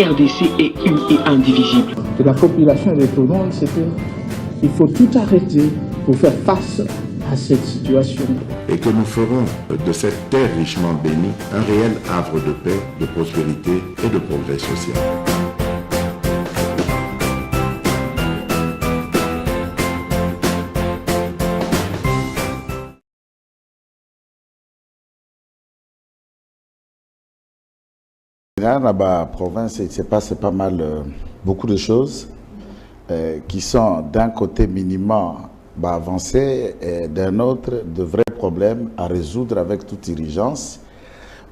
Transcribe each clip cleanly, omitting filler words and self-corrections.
RDC est une et indivisible. Et la population de Tonon, c'est qu'il faut tout arrêter pour faire face à cette situation. Et que nous ferons de cette terre richement bénie un réel havre de paix, de prospérité et de progrès social. Dans la province, il se passe pas mal, beaucoup de choses qui sont d'un côté minimum avancées et d'un autre de vrais problèmes à résoudre avec toute urgence.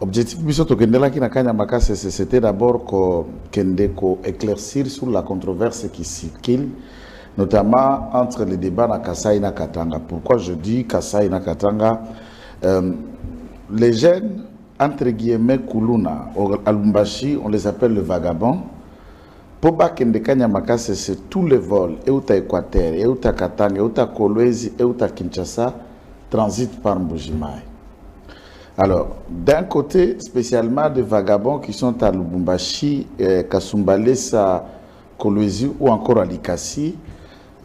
L'objectif c'était d'abord éclaircir sur la controverse qui circule, notamment entre les débats dans Kasai et Katanga. Pourquoi je dis Kasai et Katanga? Les jeunes, entre guillemets, Kuluna, à Lumbashi, on les appelle le vagabond. Pour Kanyamakasse, c'est tous les vols, Euta Équateur, Euta Katanga, Euta Kolwezi, Euta Kinshasa, transitent par Mbujimai. Alors, d'un côté, spécialement des vagabonds qui sont à Lubumbashi, Kasumbalesa, Kolwezi ou encore à Likasi,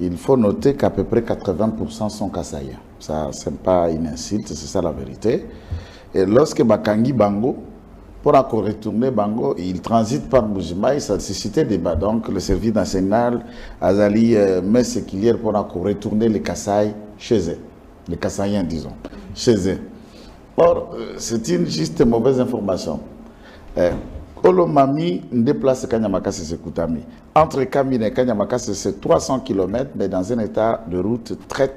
il faut noter qu'à peu près 80% sont Kassaïens. Ça, ce n'est pas une insulte, c'est ça la vérité. Et lorsque Bakangi Bango, pour encore retourner Bango, il transite par Mbujimai, ça suscitait débat. Donc le service national Azali met ce qu'il y a pour encore retourner les Kassai chez eux, les Kassaïens disons, chez eux. Or, c'est une juste mauvaise information. Olomami déplace Kanyamakase Sekutami. Entre Kamine et Kanyamakase, c'est 300 km, mais dans un état de route très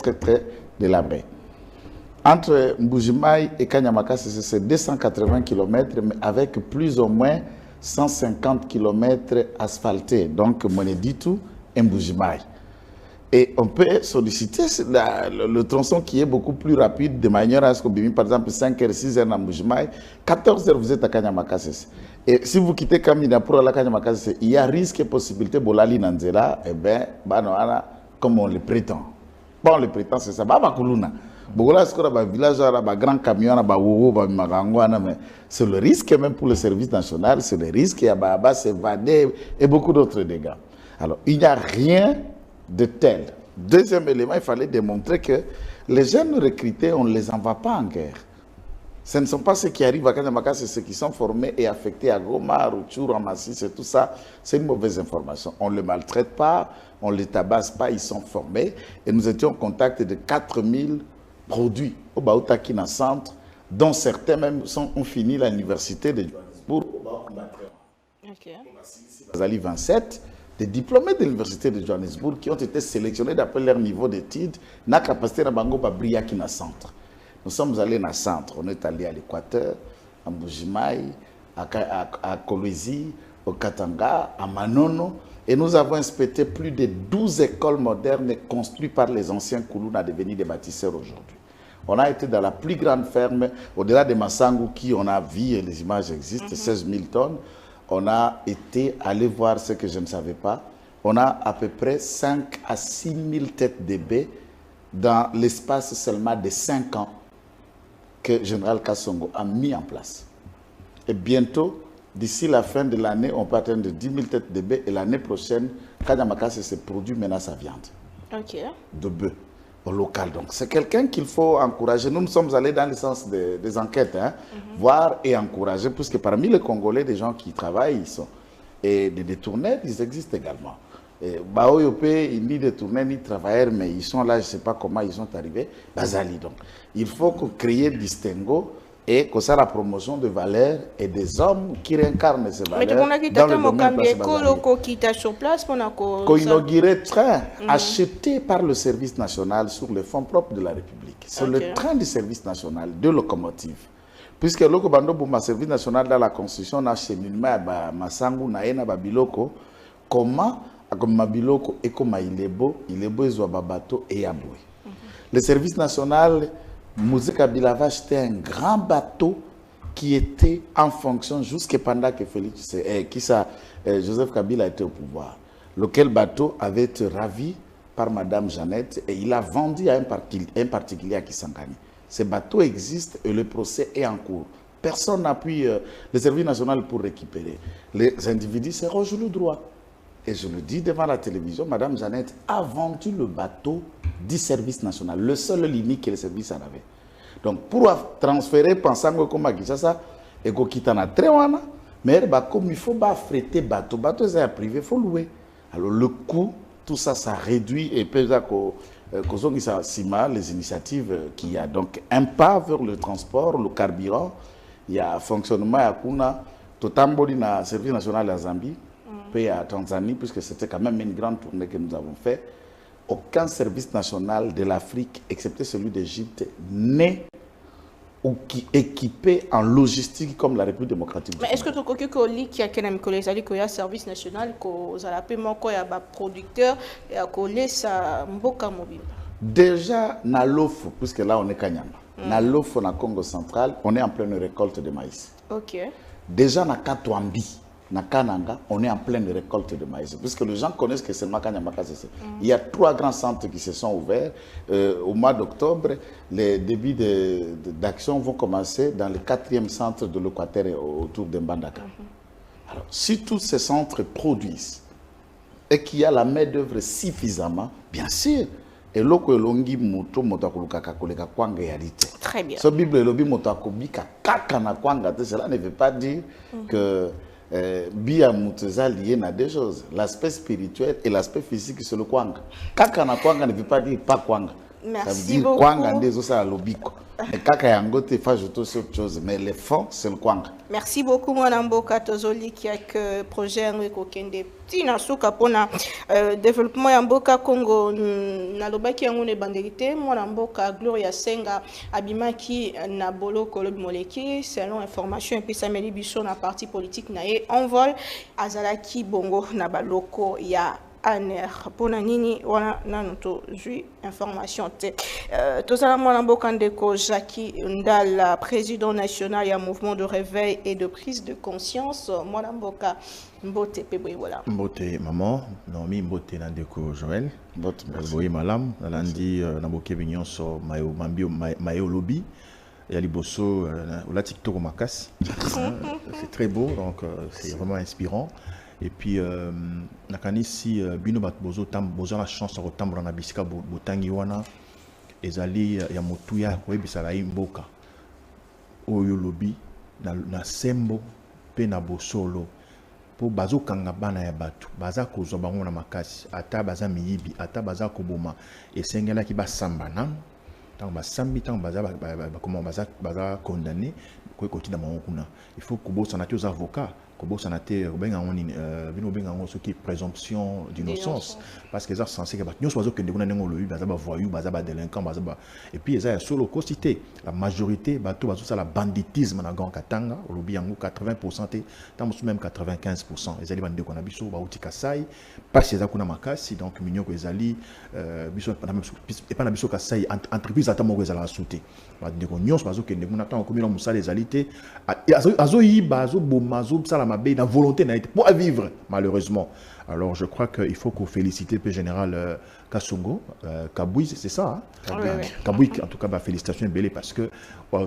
délabré. Entre Mbujimai et Kanyamakase, c'est 280 km, mais avec plus ou moins 150 km asphaltés. Donc, Moneditu et Mbujimai. Et on peut solliciter le tronçon qui est beaucoup plus rapide, de manière à ce qu'on par exemple, 5h, 6h à Mbujimai, 14h, vous êtes à Kanyamakase. Et si vous quittez Kamina pour aller à Kanyamakase, il y a risque et possibilité de l'ali Nanzela, et bien, comme on le prétend. Bon, on le prétend, c'est ça. C'est le risque même pour le service national, c'est le risque, il y a s'évader et beaucoup d'autres dégâts. Alors, il n'y a rien de tel. Deuxième élément, il fallait démontrer que les jeunes recrutés, on ne les envoie pas en guerre. Ce ne sont pas ceux qui arrivent à Kanyamaka, c'est ceux qui sont formés et affectés à Goma, à Rutshuru, à Masisi, et tout ça. C'est une mauvaise information. On ne les maltraite pas, on ne les tabasse pas, ils sont formés. Et nous étions en contact de 4000 produits au Baoutakina Centre, dont certains même ont fini l'université de Johannesburg. Azali 27, des diplômés de l'université de Johannesburg qui ont été sélectionnés d'après leur niveau d'études, na capacité na bango ba Briakina Centre. Nous sommes allés dans le centre, on est allé à l'Équateur, à Mbujimai, à Kolwezi, au Katanga, à Manono, et nous avons inspecté plus de 12 écoles modernes construites par les anciens Kuluna devenus des bâtisseurs aujourd'hui. On a été dans la plus grande ferme, au-delà de Massangu, qui on a vu, et les images existent, 16 000 tonnes. On a été allé voir ce que je ne savais pas. On a à peu près 5 à 6 000 têtes de baies dans l'espace seulement de 5 ans que le général Kassongo a mis en place. Et bientôt, d'ici la fin de l'année, on peut atteindre 10 000 têtes de baies. Et l'année prochaine, Kanyamakase se produit maintenant sa viande de bœuf au local. Donc, c'est quelqu'un qu'il faut encourager. Nous sommes allés dans le sens des enquêtes, voir et encourager, puisque parmi les Congolais, des gens qui travaillent, ils sont. Et des détourneurs, ils existent également. Baoyope, ni détourneurs, ni travailleurs, mais ils sont là, je ne sais pas comment ils sont arrivés. Bazali, donc. Il faut créer le distinguo et que ça la promotion de valeurs et des hommes qui réincarnent ces valeurs. Mais tu as sur place pour inaugurer train acheté par le service national sur les fonds propres de la République. C'est le train du service national, 2 locomotives. Puisque le service national dans la Constitution, a cheminement à Massangu, Naena, Babiloko, comment, comme Mabiloko et comme Ilebo, ils ont bateau et Aboué. Le service national, Mouzé Kabila va acheter un grand bateau qui était en fonction jusqu'à pendant que Joseph Kabila était au pouvoir. Lequel bateau avait été ravi par Madame Jeannette et il a vendu à un particulier à Kisangani. Ce bateau existe et le procès est en cours. personne n'appuie le service national pour récupérer. Les individus seront le droit. Et je le dis devant la télévision, Madame Jeannette a vendu le bateau du service national, le seul limite que le service en avait. Donc, pour transférer, pensant que comme ça, et qu'on quitte en très loin, mais comme il faut affréter bateau, bateau c'est privé, il faut louer. Alors, le coût, tout ça, ça réduit et peut les initiatives qu'il y a. Donc, un pas vers le transport, le carburant, il y a fonctionnement, il y a Totamboli na service national à Zambie, puis à Tanzanie, puisque c'était quand même une grande tournée que nous avons fait. Aucun service national de l'Afrique, excepté celui d'Égypte, n'est ou qui équipé en logistique comme la République démocratique. Mais est-ce que tu crois que y a service national, que ça paiement quoi y a producteur et que ça mboka mobile? Déjà na l'offre, puisque là on est Kanyama, na l'offre na Congo central, on est en pleine récolte de maïs. OK. Déjà na Katwambi, na Kananga, on est en pleine récolte de maïs. Puisque les gens connaissent que c'est Makanyama. Il y a 3 grands centres qui se sont ouverts. Au mois d'octobre, les débuts d'action vont commencer dans le 4e centre de l'Équateur autour de Mbandaka. Alors, si tous ces centres produisent et qu'il y a la main-d'œuvre suffisamment, bien sûr, et loko elongi moto motakuluka kakoleka kwanga yalite. Très bien. So Bible lobi motakobika kaka na kwanga, cela ne veut pas dire que Bia Mouteza lié à deux choses, l'aspect spirituel et l'aspect physique sur le kwanga. Kaka na kwanga ne veut pas dire pas kwanga. Merci ça veut dire beaucoup. Kwanga ndezo sa lobiko. Mais kaka yangote fa jeto sur autre chose, mais le fond c'est le kwanga. Merci beaucoup Mwanamboka Tozoli qui a que projet Enrico Kende. Tina suka pona développement ya mboka Congo na lobaki yango ne banderité Mwanamboka Gloria Senga abimaki na bolo kolob moleki selon information et puis Samuel Biso na parti politique na ye envol azalaki bongo na baloko ya aner pona nini wana nanoto jui information te tozala Mwanamboka ndeko Jackie Ndala président national ya mouvement de réveil et de prise de conscience Mwanamboka Mbote pebe voilà Mbote maman Nomi Mbote ndeko Joël Mbote boye malam nalandi na boke binyonso mayo mambio mayo lobby ya liboso la TikTok makasi c'est très beau donc c'est vraiment inspirant. Et puis, nakanisi bino bat bozo tam bozo la chance de retambra na bisika botangi wana ezali ya motuya koyebisala mboka oyo lobi na sembo pe na bosolo po bazo kanga bana ya batu baza kozwa bango na makasi ata baza miyibi ata baza koboma esengela ki basamba nan tant basambi tant baza comment baza condamné ko koti na bango kuna il faut ko bosa na aux avocats comme ça n'a été qui présomption d'innocence parce que ça censé que nous soyons que nous avons eu bazaba voyou bazaba délinquant bazaba et puis ça solo cosité la majorité bateau ça la banditisme na Grand Katanga au lobby yango 80% tant même 95% les ali bande qu'on a biso ba uti kasai pas chez akuna makasi donc minyo ko ezali biso et pas na biso kasai entreprise ata moko ezala sauter ba de ko nyos bazo que nous attend comme nous musala les alités azo yiba azo bomazo ça la volonté n'a été pour vivre malheureusement. Alors je crois qu'il faut qu'on félicite le général Kassongo, Kaboui, c'est ça, hein? Kaboui, en tout cas, bah, félicitations Bélé parce que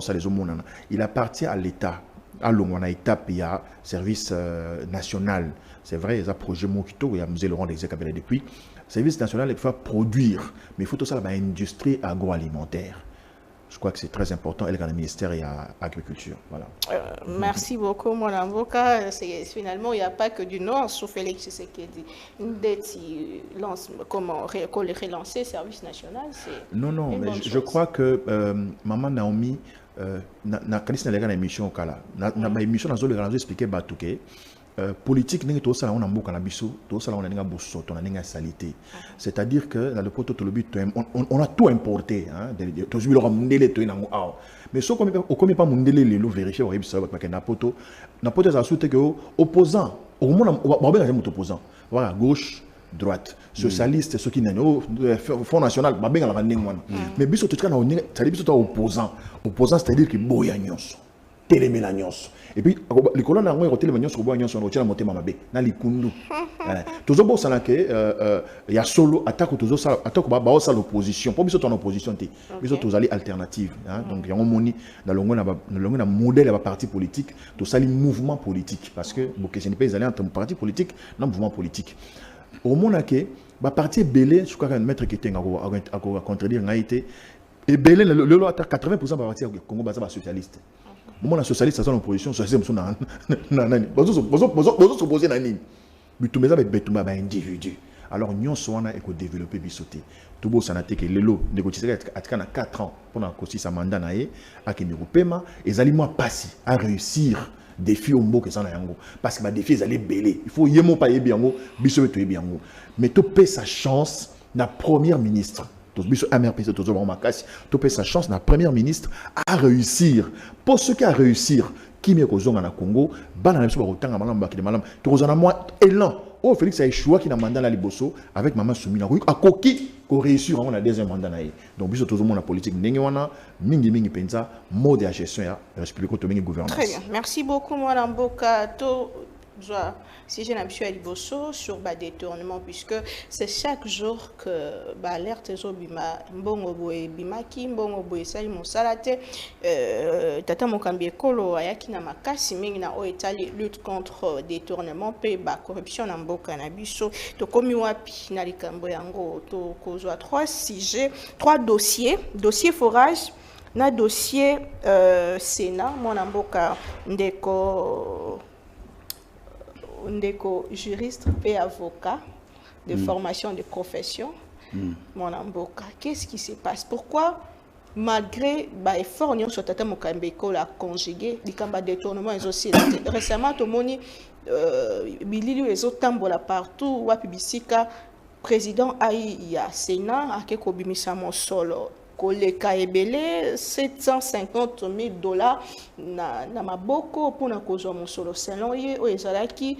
ça les hommes, il appartient à l'État. Alors on a étape, il y a service national, c'est vrai, il y a un projet Mokito, il y a musée Laurent d'Exécabelé depuis. Service national, il faut produire, mais il faut tout ça, l'industrie agroalimentaire. Je crois que c'est très important, elle est dans le ministère et à l'agriculture. Voilà. Merci beaucoup, mon avocat. Finalement, il n'y a pas que du Nord, sauf Félix Tshisekedi. Comment relancer le service national? Non, mais je crois que Maman Naomi, na émission, na émission, na expliqué Batouké. Politique n'est pas ça on a beaucoup na biso tout ça on a ninga bosso on a ninga salité c'est-à-dire que dans le poto to lobby on a tout importé hein to zubi lo mundele to ina ngo mais so comme pas mundele le vérifier au ça parce que na poto ça soute que opposant au moins on va bien opposant voilà gauche droite socialiste ceux qui n'ont Front national ba benga la ndenge wana mais biso to tika na ça biso to opposant c'est-à-dire que boya nyonso télémena nyonso. Et puis les colonnes na ngwe télémena nyonso ko nyonso no tshela motema mabe na likundu. Tozo bo sala ke ya solo attaque tozo sala attaque ba o sala opposition. Pour biso ton opposition te. Biso tozali alternative, donc yango moni na longo na modèle ya parti politique, to sali mouvement politique parce que bo question pas aller entre parti politique na mouvement politique. Au monake ba parti belé je crois que maître qui tenga à contredire ngaité et belé le 80% ba parti Congo ba socialiste. Moment na socialiste ça son opposition socialiste son na nani bozo s'opposer na nini bitumeza betumba ba individu. Alors nyonso wana eko développer bisoté tout beau sanate que lelo négocier atika na 4 ans pour na kosi sa mandat na ye akini kopema ezali moi passi à réussir défi au mot que ça na yango parce que ba défi ezali belé il faut yemo pa yebi yango biso to yebi yango mais to paie sa chance na première ministre to biso MRPC to zo makasi to paie sa chance na première ministre à réussir pour ce qui a réussir qui me kozonga na Congo bana na biso ba kotanga malam ba kide malam to kozana moi élan oh Félix a échoué qui na mandat la liboso avec maman Soumina a koki ko réussir on a deuxième mandat na ye donc biso to zo mona politique ndenge wana mingi penza mode de gestion ya expliquer to mingi gouvernance. Très bien, merci beaucoup moi Mboka to si j'ai l'habitude à Liboso sur le détournement, puisque c'est chaque jour que l'alerte Zobima, Mbongo Boé Bimaki, Mbongo Boé Sali Mosalate, Tata Mokambi Kolo, Ayaki Namakasi, Mingna Oetali, lutte contre détournement, paix, corruption, Nambo Canabiso, Tokomi Wapi, Nalikambo Yango, Tokozwa, 3 sujets, 3 dossiers, dossier forage, na dossier Sénat, mon Amboka Ndeko. Ndeko juriste et avocat de formation de profession, mon amboka. Qu'est-ce qui se passe? Pourquoi, malgré l'effort, nous sommes tata Mokambeko la conjugué, les cambas détournement et aussi récemment, tout le monde bilili les autres tambola partout, wapibisika président a Sénat a quelque bimisa mon solo. Les Kaebele, 750 000 $, na maboko pour na kozo mon solo salarié au ezalaki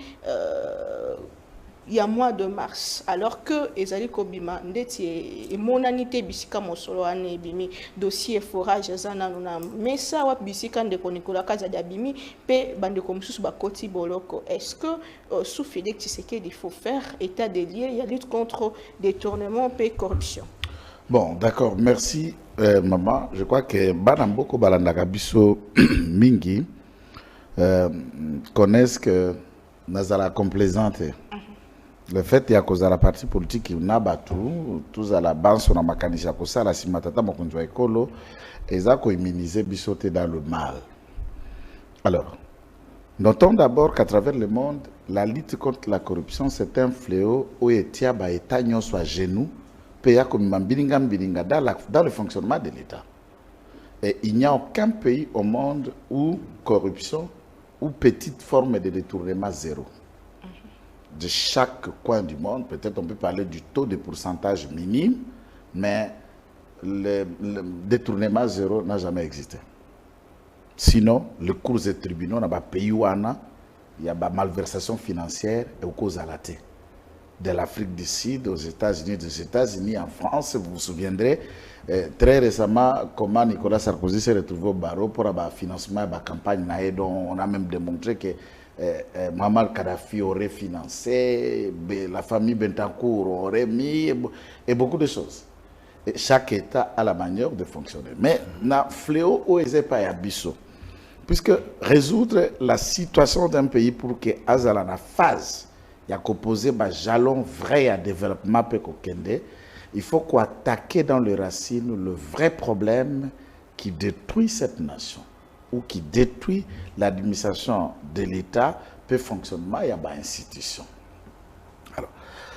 il y a mois de mars alors que ezali kobima ndeti e monanité bisika mon solo ane bimi dossier forage zana na mesa wa bisika ndeko Nicolas Kazadi abimi pe bande comme sous ba koti boloko. Est-ce que sous Félix Tshisekedi il faut faire état des lieux, il y a lutte contre détournement et corruption? Bon, d'accord, merci maman. Je crois que Banamboko Balandagabiso Mingi connaissent que Nazala complaisante. Le fait qu'il y a cause à la partie politique qui n'a pas tous à la base on a makanisha kosa la simatata mokonjwa ekolo ezako immuniser bisoté dans le mal. Alors, notons d'abord qu'à travers le monde, la lutte contre la corruption c'est un fléau où etia ba état nyonso à genoux. Dans le fonctionnement de l'État. Et il n'y a aucun pays au monde où corruption ou petite forme de détournement zéro. De chaque coin du monde, peut-être on peut parler du taux de pourcentage minime, mais le détournement zéro n'a jamais existé. Sinon, le cours des tribunaux n'a pas payé où il y a malversation financière et au cause à la tête. De l'Afrique du Sud, aux États-Unis, des États-Unis, en France, vous vous souviendrez très récemment comment Nicolas Sarkozy s'est retrouvé au barreau pour le financement de la campagne, dont on a même démontré que Muammar Kadhafi aurait financé, la famille Bentancur aurait mis, et beaucoup de choses. Et chaque État a la manière de fonctionner. Mais na fléau où est pas abisso, puisque résoudre la situation d'un pays pour que Azala na phase il y a qu'opposer un jalon vrai à développement Pekokende, il faut qu'on attaque dans les racines le vrai problème qui détruit cette nation ou qui détruit l'administration de l'État, peu fonctionnement, il y a une institution. Alors,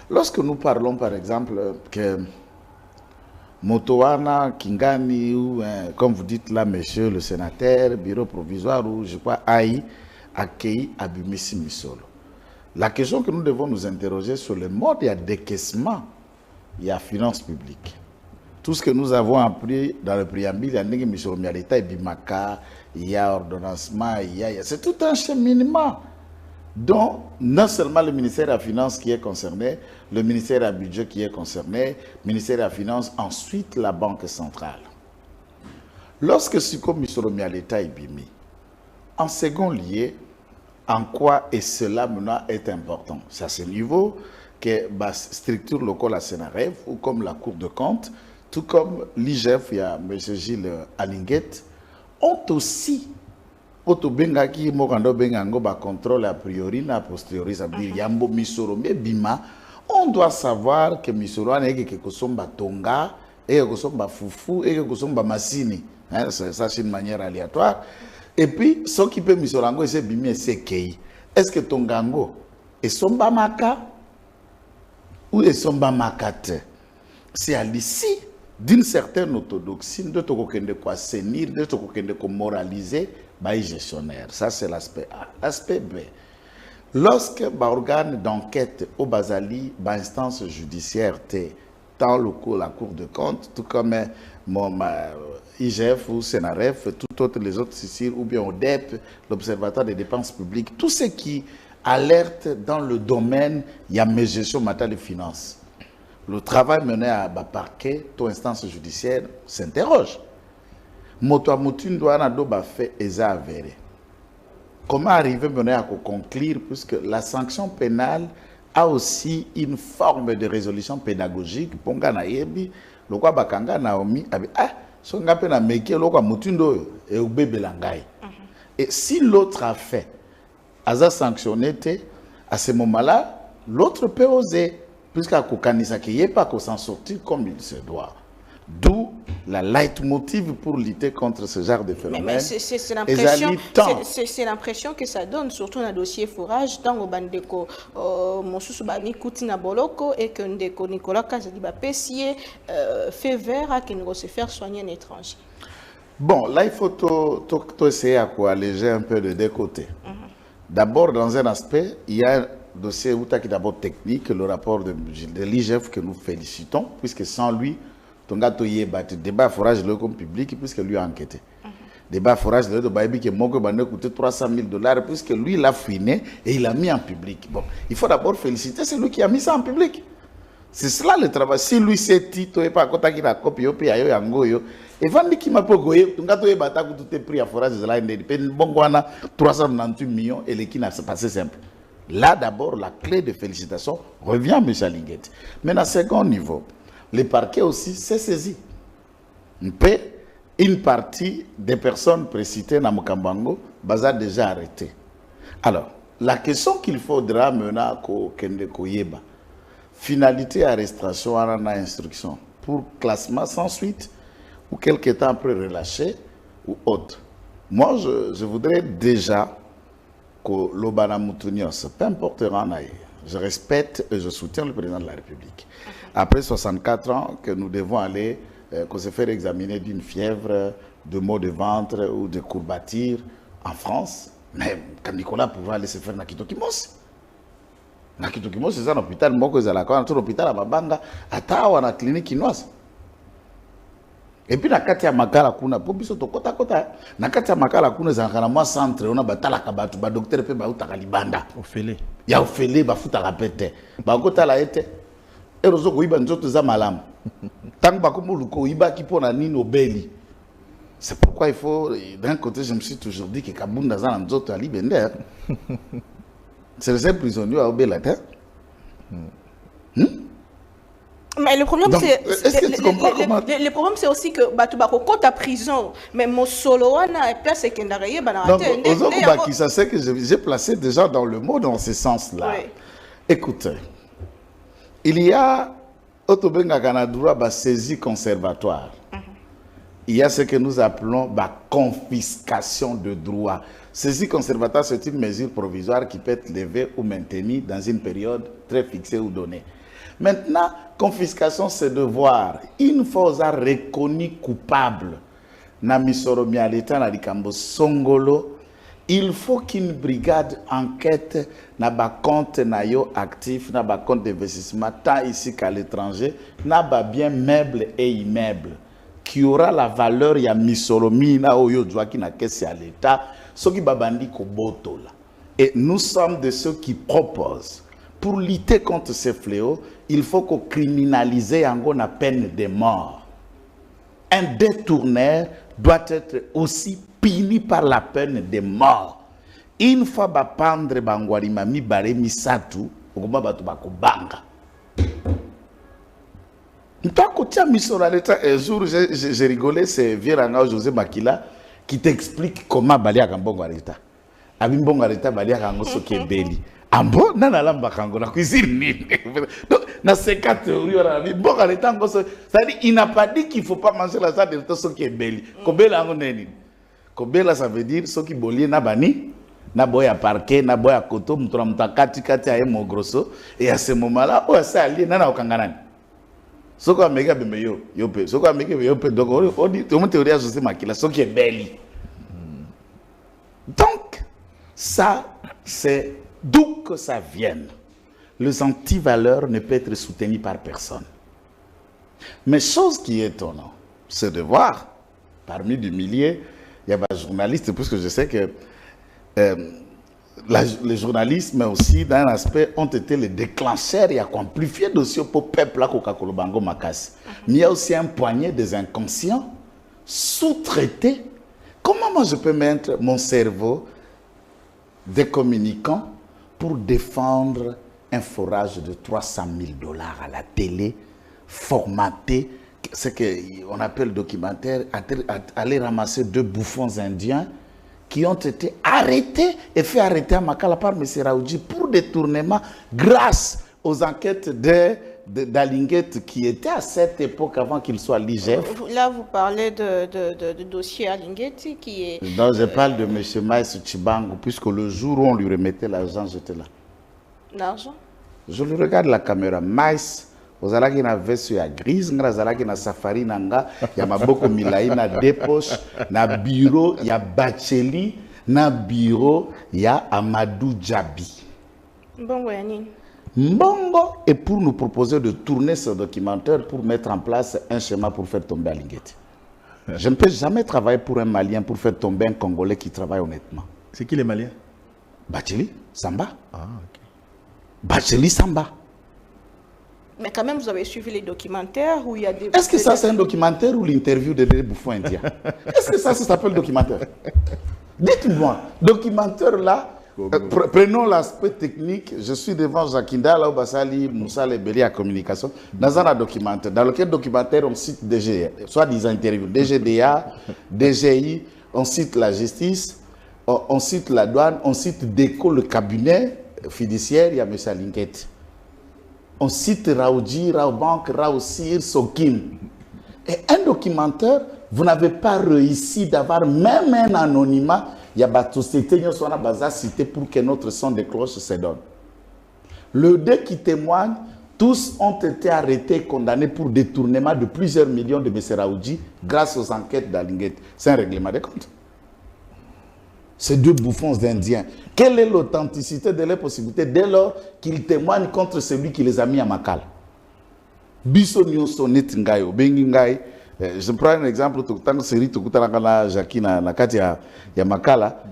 lorsque nous parlons par exemple que Motowana, Kingani, ou comme vous dites là, monsieur le sénateur, bureau provisoire, ou je crois, Aïe, accueilli Abimisi Misolo. La question que nous devons nous interroger sur le mode de décaissement, il y a finance publique. Tout ce que nous avons appris dans le préambule, il y a ordonnancement, c'est tout un cheminement. Donc, non seulement le ministère de la Finance qui est concerné, le ministère du Budget qui est concerné, le ministère de la Finance, ensuite la Banque centrale. Lorsque Siko Misoromi à l'État est bimi, En second lieu, en quoi et cela maintenant est important? C'est à ce niveau que la structure locale à Sénarève, ou comme la Cour de compte, tout comme l'IGF, il y a M. Gilles Alinguet, ont aussi autobengaki mokando bengango ba contrôle a priori na posteriori, ça veut dire yambo misoro mais bima, on doit savoir que misoro aneke ke kosomba tonga et que kosomba fufu et que kosomba masini, hein, ça c'est une manière aléatoire. Et puis ce qui peut misorango c'est bimi c'est kei. Est-ce que tongango est somba maka ou est somba makate? C'est à l'ici d'une certaine orthodoxie de tokokende quoi senir, de tokokende ko moraliser by gestionnaire. Ça c'est l'aspect A. L'aspect B, lorsque l'organe d'enquête au Basali, instance judiciaire tant le cours, la Cour de compte, tout comme mon IGF ou Sénaref, tout autre les autres ici, ou bien ODEP, l'Observatoire des dépenses publiques, tout ce qui alerte dans le domaine, il y a mes gestions matérielles et finances. Le travail mené à parquet, toute instance judiciaire s'interroge. Moto Moutine doit en fait avéré. Comment arriver à conclure, puisque la sanction pénale a aussi une forme de résolution pédagogique. Ponga na yebi, le quoi bakanga naomi, son gapé na meke, le quoi Moutindo et au bébé langai. Et si l'autre a fait, a sanctionné, à ce moment-là, l'autre peut oser. Puisqu'à Kokanisa qui n'est pas qu'on s'en sortir comme il se doit. D'où la leitmotiv pour lutter contre ce genre de phénomène. Mais c'est l'impression que ça donne, surtout dans le dossier forage, dans le bandeko Monsusubani Koutina Boloko et que Ndeko Nicolas Kazadiba Pessier fait vert à qu'il ne se faire soigner un étranger. Bon, là il faut essayer à alléger un peu de deux côtés. D'abord, dans un aspect, il y a un dossier qui est d'abord technique, le rapport de l'IGF que nous félicitons, puisque sans lui, Tongato y est débat forage de l'eau public, puisque lui a enquêté. Débat forage de l'eau de Baïbi qui a coûté 300 000 $, puisque lui l'a fouiné et il l'a mis en public. Bon, il faut d'abord féliciter celui qui a mis ça en public. C'est cela le travail. Si lui c'est Tito et pas quand il a copié, puis il y a un et Vandi qui m'a pas goyé, Tongato y est battu tout est pris à forage de la NDP, Bongwana 398 millions et l'équipe n'a pas passé simple. Là, d'abord, la clé de félicitations revient à M. Alinguet. Mais à second niveau, le parquet aussi s'est saisi. Une partie des personnes précitées dans Mokambango a déjà arrêté. Alors, la question qu'il faudra maintenant Kende Koyeba, finalité arrestation à instruction pour classement sans suite ou quelque temps après relâché ou autre. Moi, je voudrais déjà que l'Obana Moutunios, peu importe je respecte et je soutiens le président de la République. Après 64 ans, que nous devons aller, qu'on se faire examiner d'une fièvre, de maux de ventre ou de courbatures en France, mais quand Nicolas pouvait aller se faire Nakitokimos. Nakitokimos, c'est ça l'hôpital, moi que j'ai l'hôpital à Mabanga, à Tawa, dans la clinique chinoise. Et puis, nakati ya makala kuna, po biso to kota kota, nakati ya makala kuna zankana mwa centre, on a batala kabatu, ba docteur pe ba utaka libanda. Ofele. Ya ofele, ba futa rapete. Ba kota la ete. Erozo ko iba nzoto za malamu. Tant ba komo luko iba ki pona nino beli. C'est pourquoi il faut, d'un côté, je me suis toujours dit que Kabunda za nzoto ali bender. C'est le seul prisonnier à obéir la terre. Mais le problème, le problème, c'est aussi que quand tu as prison, mais mon solo, place c'est qu'il ça c'est que j'ai placé déjà dans le mot dans ce sens-là. Oui. Écoutez, il y a Otobenga Kanadura saisie conservatoire. Il y a ce que nous appelons confiscation de droits. Saisie conservatoire, c'est une mesure provisoire qui peut être levée ou maintenue dans une période très fixée ou donnée. Maintenant, confiscation, c'est de voir une fois reconnu coupable, il faut qu'une brigade enquête na ba compte na yo actif, na ba compte d'investissement, tant ici qu'à l'étranger, na ba bien meuble et immeuble, qui aura la valeur ya misolomi na oyo doit qui na caisse à l'État, ce qui babandi ko boto là. Et nous sommes de ceux qui proposent. Pour lutter contre ces fléaux, il faut qu'on criminalise encore la peine de mort. Un détourneur doit être aussi puni par la peine de mort. Une fois bapandre bangwari mami bare misatu, okoma batu bakobanga. Un jour, j'ai rigolé, c'est Vieranga José Makila qui t'explique comment Balia Kambongo Arita. Abimbongo Arita Balia Kango Soke Beli. Ambo, nana lamba Kango, la cuisine. Donc, dans ces quatre théories, Bongo Arita, c'est-à-dire, il n'a pas dit qu'il ne faut pas manger la salade de Soke Beli. Kobela Angoneni. Kobela, ça veut dire Soki Boli Nabani. Na boya parquet, na boya koto, mutramta kati kati aye mo grosso. Et à ce moment-là, oh, ça allié, nana okanganani. Soko ameka bembe yo pe soko ameka yo pe donc on dit tout le monde théorie associée Makila ce qui est belle. Donc ça c'est d'où que ça vienne. Les antivaleurs ne peuvent être soutenus par personne. Mais chose qui est étonnante, c'est de voir parmi des milliers, il y a des journalistes, puisque je sais que les journalistes, mais aussi d'un aspect, ont été les déclencheurs et amplifiés dossiers pour le peuple là, Coca-Cola Bango Makassi. Mais il y a aussi un poignet des inconscients sous-traités. Comment moi je peux mettre mon cerveau des communicants pour défendre un forage de 300 000 $ à la télé, formaté, ce qu'on appelle documentaire, aller ramasser deux bouffons indiens qui ont été arrêtés et fait arrêter à Makala par M. Raoudji pour détournement grâce aux enquêtes d'Alinguet qui étaient à cette époque avant qu'il soit l'IGF. Là, vous parlez de dossier Alinguet qui est... Non, je parle de M. Maïs Chibango, puisque le jour où on lui remettait l'argent, j'étais là. L'argent? Je lui regarde la caméra. Maïs, ozalaki na veste ya grise, nga ozalaki na safari nanga, ya maboko milai na dépose, na bureau ya Bacheli, na bureau ya Amadou Djabi. Mbongo ya nini? Mbongo est pour nous proposer de tourner ce documentaire pour mettre en place un schéma pour faire tomber Alinguet. Je ne peux jamais travailler pour un Malien pour faire tomber un Congolais qui travaille honnêtement. C'est qui les Maliens? Bacheli, Samba. Ah, ok. Bacheli, Samba. Mais quand même, vous avez suivi les documentaires où il y a des... Est-ce que ça, c'est un documentaire ou l'interview de deux bouffons indiens? Est-ce que ça s'appelle documentaire? Dites-moi, documentaire là, prenons l'aspect technique. Je suis devant Jakinda, là où Bassali, Moussa, Lebeli à communication. Dans un documentaire, dans lequel documentaire on cite DGA, soit des interviews, DGDA, DGI, on cite la justice, on cite la douane, on cite DECO, le cabinet fiduciaire, il y a M. Alinguet. On cite Raoudji, Raobank, Raoussir, Sokim. Et un documentaire, vous n'avez pas réussi d'avoir même un anonymat. Il y a des sociétés qui sont citées pour que notre son de cloche se donne. Le deux qui témoignent, tous ont été arrêtés et condamnés pour détournement de plusieurs millions de M. Raoudji grâce aux enquêtes d'Alinguet. C'est un règlement des comptes. Ces deux bouffons indiens. Quelle est l'authenticité de leurs possibilités dès lors qu'ils témoignent contre celui qui les a mis à Makala? Je prends un exemple, tant que série Jackie na kati ya Makala,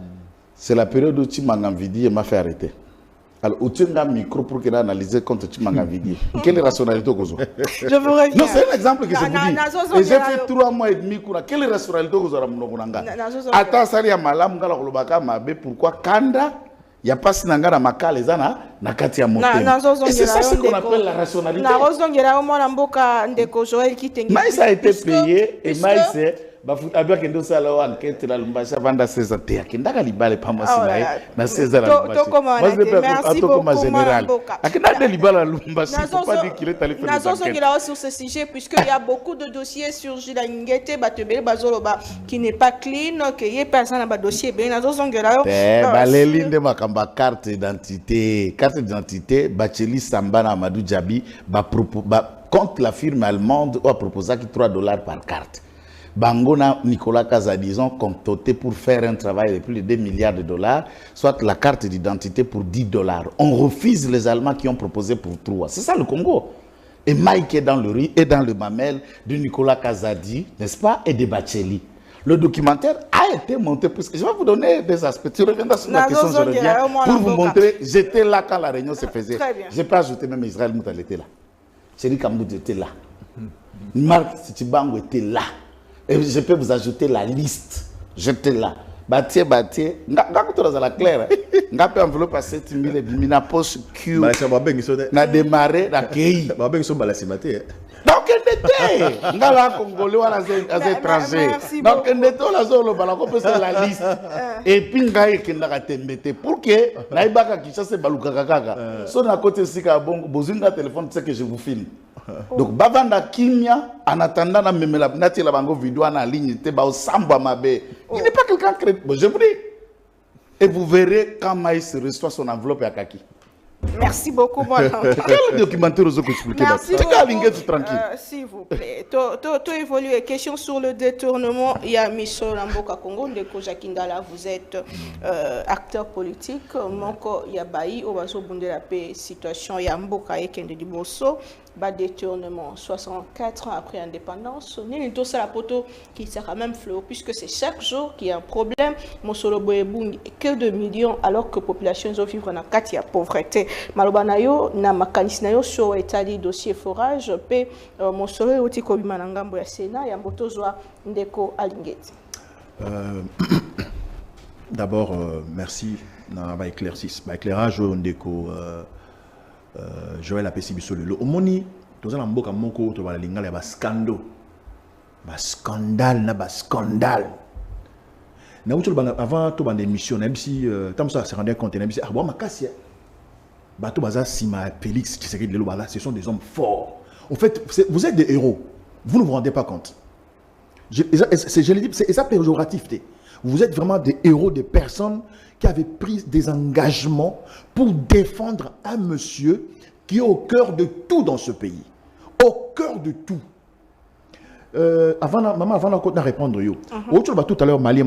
c'est la période où Chimangavidi m'a fait arrêter. Alors, où tu as un micro pour qu'il analyse contre Chimangavidi. Quelle rationalité au Gozo? Je vous reviens. Non, c'est un exemple que je vous dis. Et j'ai fait 3 mois et demi. Quelle rationalité au Gozo? Attends, ça y est, malam, pourquoi Kanda? Il n'y a pas Sinanga na Makala, les ana, na kati ya Motem. Et c'est ça ce qu'on appelle la rationalité. Maïs a été payé et Maïs est. Abia kendo sala wa enquête la Lumbasha vanda 16 ans te akenda libale pa mwasi na 16 ans la Lumbasha. Merci beaucoup général. Akenda de libala Lumbasha, faut pas dire qu'il est allé faire des enquêtes. Sur ce sujet puisque il y a beaucoup de dossiers sur Alinguet Batebele Bazoloba qui n'est pas clean, que y personne na ba dossier ben nazo zongela. Balelinde makamba carte d'identité Bacheli Samba na Amadou Djabi contre la firme allemande a proposé $3 par carte. Bangona Nicolas Kazadison comptoté pour faire un travail de plus de 2 milliards de $, soit la carte d'identité pour $10. On refuse les Allemands qui ont proposé pour 3. C'est ça le Congo. Et Mike est dans le riz et dans le mamel de Nicolas Kazadi, n'est-ce pas, et de Bacheli. Le documentaire a été monté, puisque je vais vous donner des aspects. Tu reviendras sur la question, je reviens, pour vous montrer, j'étais là quand la réunion se faisait. Je peux ajouter même Israël Moutal était là. Chéri Kamboud était là. Marc Sitibango était là. Et je peux vous ajouter la liste J'étais là. Bâtier. Nga kuto la claire. Nga pe enveloppe à 7000 et bimina poche Q. Bah ça va bien ils sont. Na démarré na kei. Bah bien ils sont balasimate. Donc n'était. Nga la congolais wala az étranger. Donc n'était la zone bala ko pesa la liste. Et puis nga ekenda ka tembete pour que na ibaka Kinshasa baluka kaka. So na côté sika bon bozinga téléphone c'est que je vous filme. Donc bavanda kimia en attendant na memela nati la bango vidéo en ligne te ba osamba mabe. Il n'est pas quelqu'un crédible. Bon, je vous dis. Et vous verrez quand Maïs reçoit son enveloppe à Kaki. Merci beaucoup, mon Quel documentaire vous expliquez? Merci beaucoup. tranquille. S'il vous plaît. Tu évolué. Question sur le détournement. Il y a Michel Lamboka Congo, de Kojakindala. Vous êtes acteur politique. Moko Yabaï, au Bazo Bunde la paix, situation Yamboka et Kende du Bosso. Bas détournement 64 ans après l'indépendance. Ni tout ça la poto qui sera même flot puisque c'est chaque jour qu'il y a un problème. Mosolo Boebung que de millions alors que la population vivre dans quatre pauvreté. Malobanayo na makanisnayo sur état de dossier forage pe Mosolo oti ko bimanangambo ya Sénat ya mbotozwa ndeko alingeti. D'abord merci na ba éclairage ndeko Joël apesi biso lelo omoni tozala mboka moko to bala lingala ya scandale na uto banga avant to bande émission na bisi tam ça se rendait compte na bisi bon makasi bato baza sima Félix Tshisekedi lelo bala ce sont des hommes forts en fait vous êtes des héros vous ne vous rendez pas compte je le dis c'est ça péjoratif vous êtes vraiment des héros, des personnes qui avaient pris des engagements pour défendre un monsieur qui est au cœur de tout dans ce pays. Au cœur de tout. Maman, avant de répondre, tout à l'heure, Mali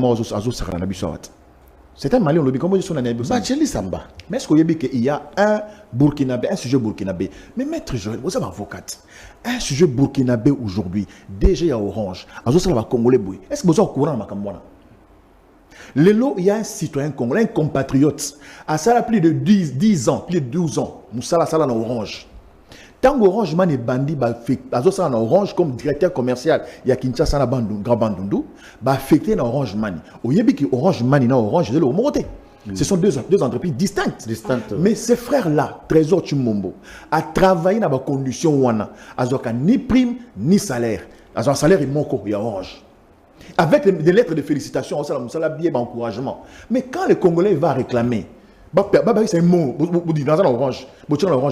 c'est un Mali, on le dit, comment ils sont dans Samba. Mais est-ce qu'il y a un Burkinabé, un sujet burkinabé? Mais maître Joël, vous êtes avocate. Un sujet burkinabé aujourd'hui, déjà à Orange, Congolais, est-ce que vous êtes au courant de Lelo, il y a un citoyen congolais, un compatriote, à ça plus de 10 ans, plus de 12 ans, nous sommes dans Orange. Tant Orange man est bandit, dans Orange comme directeur commercial, il y a Kinshasa Grand Bandundu, affecté dans Orange Man. Au Yébi qui Orange Man et Orange de l'Omoté. Ce sont deux entreprises distinctes. Mais ces frères-là, Trésor Chumombo, a travaillé dans des conditions où on a ni prime ni salaire. Un salaire est moko, il y a Orange. Avec des lettres de félicitations, ça a bien d'encouragement. Mais quand le Congolais va réclamer, c'est un mot, vous dites dans un orange,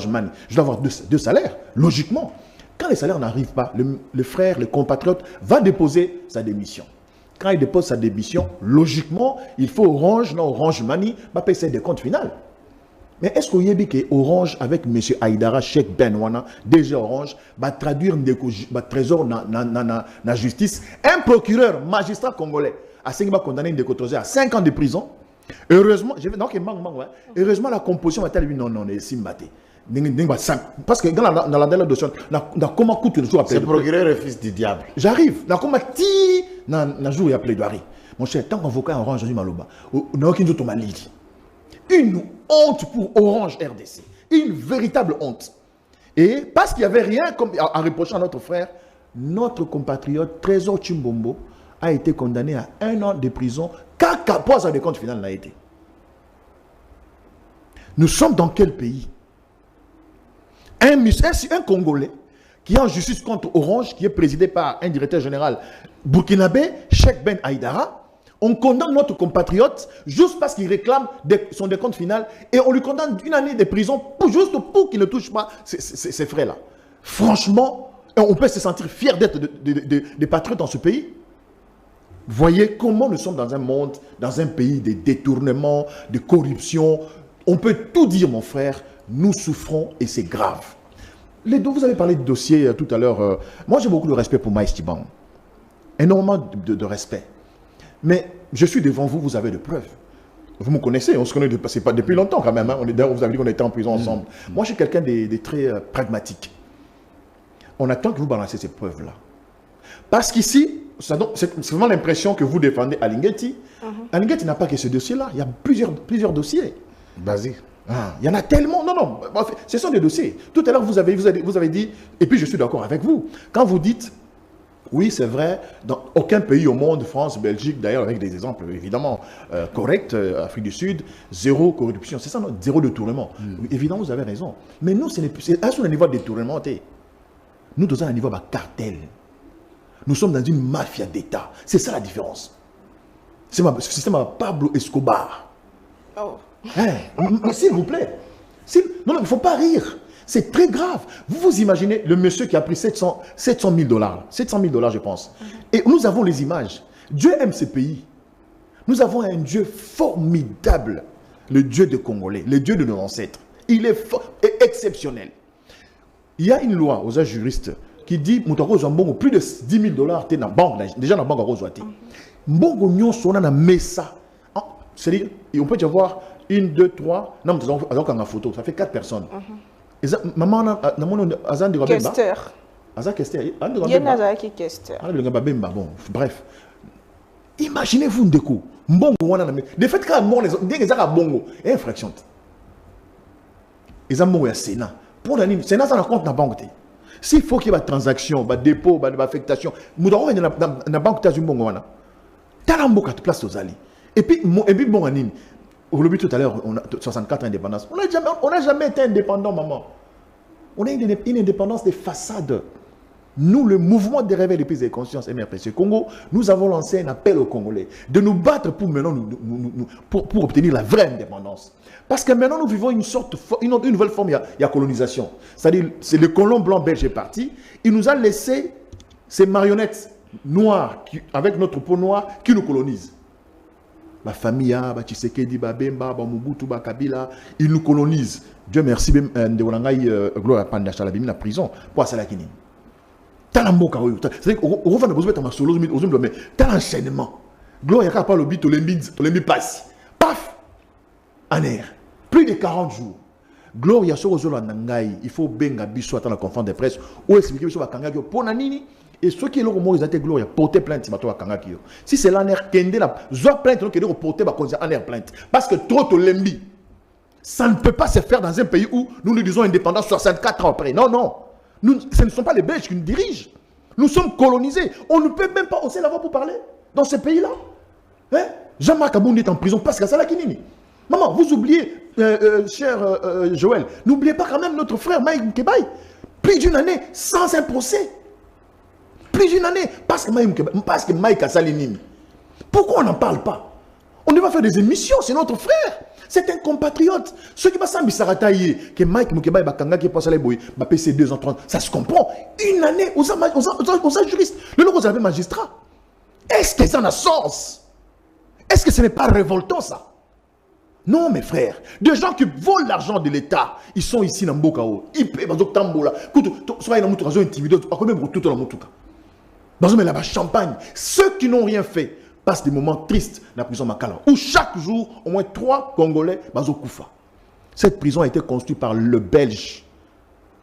man, je dois avoir deux salaires, logiquement. Quand les salaires n'arrivent pas, le frère, le compatriote va déposer sa démission. Quand il dépose sa démission, logiquement, il faut Orange Money, payer ses décomptes finales. Mais est-ce qu'il y a que Orange avec M. Aïdara, Cheikh Benwana, DG Orange, va traduire un trésor dans la justice? Un procureur, magistrat congolais, a condamné un décotrosé à 5 ans de prison. Heureusement, heureusement la composition va être non, c'est maté. Parce que dans la dernière dossier, comment coûte le jour après? Ce procureur est fils du diable. J'arrive, comment ti, dans jour il plaidoirie. Mon cher, tant qu'avocat Orange, Maloba, on n'a aucun autre malade. Une honte pour Orange RDC. Une véritable honte. Et parce qu'il n'y avait rien comme à reprocher à notre frère, notre compatriote Trésor Chimbombo a été condamné à 1 an de prison car sa décompte final n'a été. Nous sommes dans quel pays? Un Congolais qui est en justice contre Orange, qui est présidé par un directeur général burkinabé, Cheikh Ben Aïdara. On condamne notre compatriote juste parce qu'il réclame son décompte final et on lui condamne 1 année de prison juste pour qu'il ne touche pas ces frais-là. Franchement, on peut se sentir fier d'être des patriotes dans ce pays. Voyez comment nous sommes dans un monde, dans un pays de détournement, de corruption. On peut tout dire, mon frère, nous souffrons et c'est grave. Vous avez parlé de dossier tout à l'heure. Moi, j'ai beaucoup de respect pour Maïs Tiban. Énormément de respect. Mais je suis devant vous, vous avez de preuves. Vous me connaissez, on se connaît pas depuis longtemps quand même. Hein. Vous avez dit qu'on était en prison ensemble. Moi, je suis quelqu'un de très pragmatique. On attend que vous balancez ces preuves-là. Parce qu'ici, c'est vraiment l'impression que vous défendez Alingeti. Alingeti n'a pas que ce dossier-là. Il y a plusieurs dossiers. Vas-y. Il y en a tellement. Non. Ce sont des dossiers. Tout à l'heure, vous avez dit, et puis je suis d'accord avec vous, quand vous dites Oui, c'est vrai. Dans aucun pays au monde, France, Belgique, d'ailleurs, avec des exemples évidemment corrects, Afrique du Sud, zéro corruption. C'est ça, non? Zéro détournement. Oui, évidemment, vous avez raison. Mais nous, ce n'est plus. À ce niveau de détournement, nous, dans un niveau de cartel. Nous sommes dans une mafia d'État. C'est ça la différence. C'est ma Pablo Escobar. Oh. Hein? S'il vous plaît. Non, il ne faut pas rire. C'est très grave. Vous vous imaginez le monsieur qui a pris 700 000 $. 700 000 $, je pense. Et nous avons les images. Dieu aime ce pays. Nous avons un Dieu formidable. Le Dieu des Congolais. Le Dieu de nos ancêtres. Il est exceptionnel. Il y a une loi aux juristes qui dit plus de 10 000 $, dans la banque. Déjà dans la banque à Rosoati. Mbongo nyon sona na mesa. C'est-à-dire, on peut y avoir 1, 2, 3. Non, mais une photo. Ça fait 4 personnes. Maman, Kester. Bon, bref. Imaginez-vous Ndeko. Mbongo wana na mesa. De fait, quand mort les bongo, infraction. Ils ont mort au Sénat. Pour l'année, Sénat ça compte dans la banque. S'il faut qu'il y ait des transactions, des dépôts, des affectations, nous devons aller dans la banque de Mbongo wana. Talamboka de place aux alliés. Et puis bon anime. Au lobby tout à l'heure, on a 64 ans d'indépendance. On n'a jamais été indépendant, maman. On a une indépendance des façades. Nous, le mouvement des réveils des pays de conscience MRPC Congo, nous avons lancé un appel aux Congolais de nous battre pour maintenant pour obtenir la vraie indépendance. Parce que maintenant nous vivons une nouvelle forme, il y a colonisation. C'est-à-dire, c'est le colon blanc belge est parti, il nous a laissé ces marionnettes noires, avec notre peau noire, qui nous colonisent. Ma famille, Tshisekedi, Bemba, Mobutu, Kabila, ils nous colonisent. Dieu merci, Gloire à Panda Chalabimi, la prison, pour Salakini. Talamboka, c'est-à-dire qu'on va besoin de ma solo, mais t'as l'enchaînement. Gloire à pas le bit, le passe. Paf! En air. Plus de 40 jours. Gloire à ce Nangai, il faut benga biso à la conférence de presse, ou expliquer sur la Kangaki, pour Nanini. Et ceux qui ont été gloire, porter plainte, si c'est l'air Kende, soit plainte, qui doit porter l'air plainte. Parce que trop de lembi, ça ne peut pas se faire dans un pays où nous disons indépendance 64 ans après. Non, non. Ce ne sont pas les Belges qui nous dirigent. Nous sommes colonisés. On ne peut même pas oser la voix pour parler dans ce pays-là. Hein? Jean-Marc Abound est en prison parce que c'est là qui n'est. Maman, vous oubliez, cher Joël, n'oubliez pas quand même notre frère Mike Kebaye. Plus d'une année sans un procès. Plus d'une année, parce que Mike a salinini. Pourquoi on n'en parle pas? On devrait faire des émissions, c'est notre frère. C'est un compatriote. Ceux qui passent en Bissarataïe, que Mike Moukebaye Bakanga qui passe à l'ébouille, va passer 2 ans 30, ça se comprend. Une année, aux juristes, le logo vous avez magistrat. Est-ce que ça a sens? Est-ce que ce n'est pas révoltant ça? Non, mes frères, des gens qui volent l'argent de l'État, ils sont ici dans Mbokao. Ils paient dans Tambola. Soit ils ont intimidé, même tout dans Moutuka. Dans là-bas, champagne. Ceux qui n'ont rien fait passent des moments tristes dans la prison Makala, où chaque jour, au moins 3 Congolais Koufa. Cette prison a été construite par le Belge,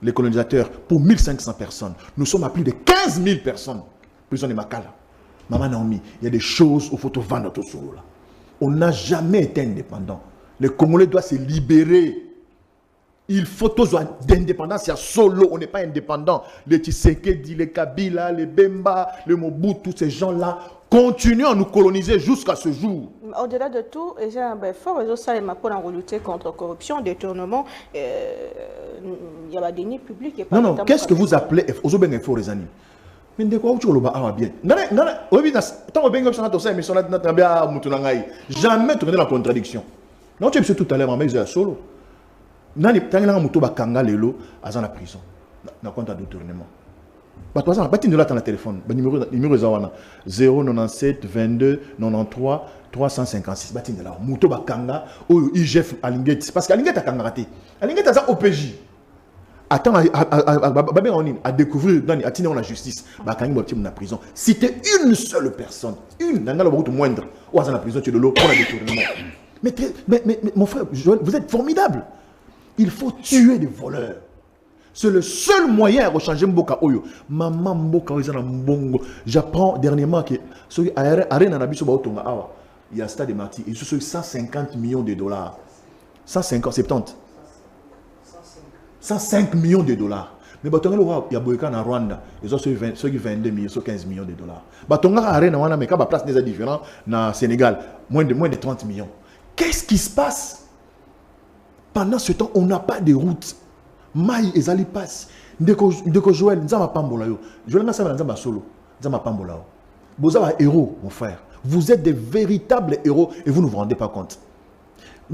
les colonisateurs, pour 1500 personnes. Nous sommes à plus de 15 000 personnes. Prison de Makala. Maman Naomi, il y a des choses où il faut vendre notre solo là. On n'a jamais été indépendant. Les Congolais doivent se libérer. Il faut tous d'indépendance, il y a solo, on n'est pas indépendant. Les Tshisekedi, les Kabila, les Bemba, les Mobutu, tous ces gens-là continuent à nous coloniser jusqu'à ce jour. Au-delà de tout, il y a un fort réseau pour lutter contre la corruption, détournement, il y a des deniers publics. Non, qu'est-ce que vous appelez un faux réseau? Mais de quoi tu le bas bien? Jamais tourner la contradiction. Non, tu es tout à l'heure, mais il y a solo. Nani tangela muto bakanga lelo aza na prison na compte de détournement. Ba toi ça ba tindola dans le téléphone, ba numéro zawana 097 22 93 356 ba tindola muto bakanga o IGF Alingeti parce que Alingeti akanga raté. Alingeti aza OPJ. Attends à découvrir dans la justice ba kangi ba na prison. C'était une seule personne, une dans le moindre ou aza na prison tu de l'eau pour la détournement. Mais mon frère Joël, vous êtes formidable. Il faut tuer des voleurs. C'est le seul moyen à rechanger Mboka Oyo. Maman Mboka Oyo Mbongo. J'apprends dernièrement que il y a un stade de Marty. Il y a 150 millions de dollars. 150, 70. 105 millions de dollars. Mais il y a beaucoup en Rwanda, ils ont ceux qui 22 millions, ceux 15 millions de dollars. Batonga arène wana mais quand la place déjà différent dans Sénégal, moins de 30 millions. Qu'est-ce qui se passe? Pendant ce temps, on n'a pas de route. Maï et Zali passe. Ndeko Joël, Nzama Pambola yo. Joël Nzama Nzama solo. Nzama Pambola yo. Vous êtes des héros, mon frère. Vous êtes des véritables héros et vous ne vous rendez pas compte.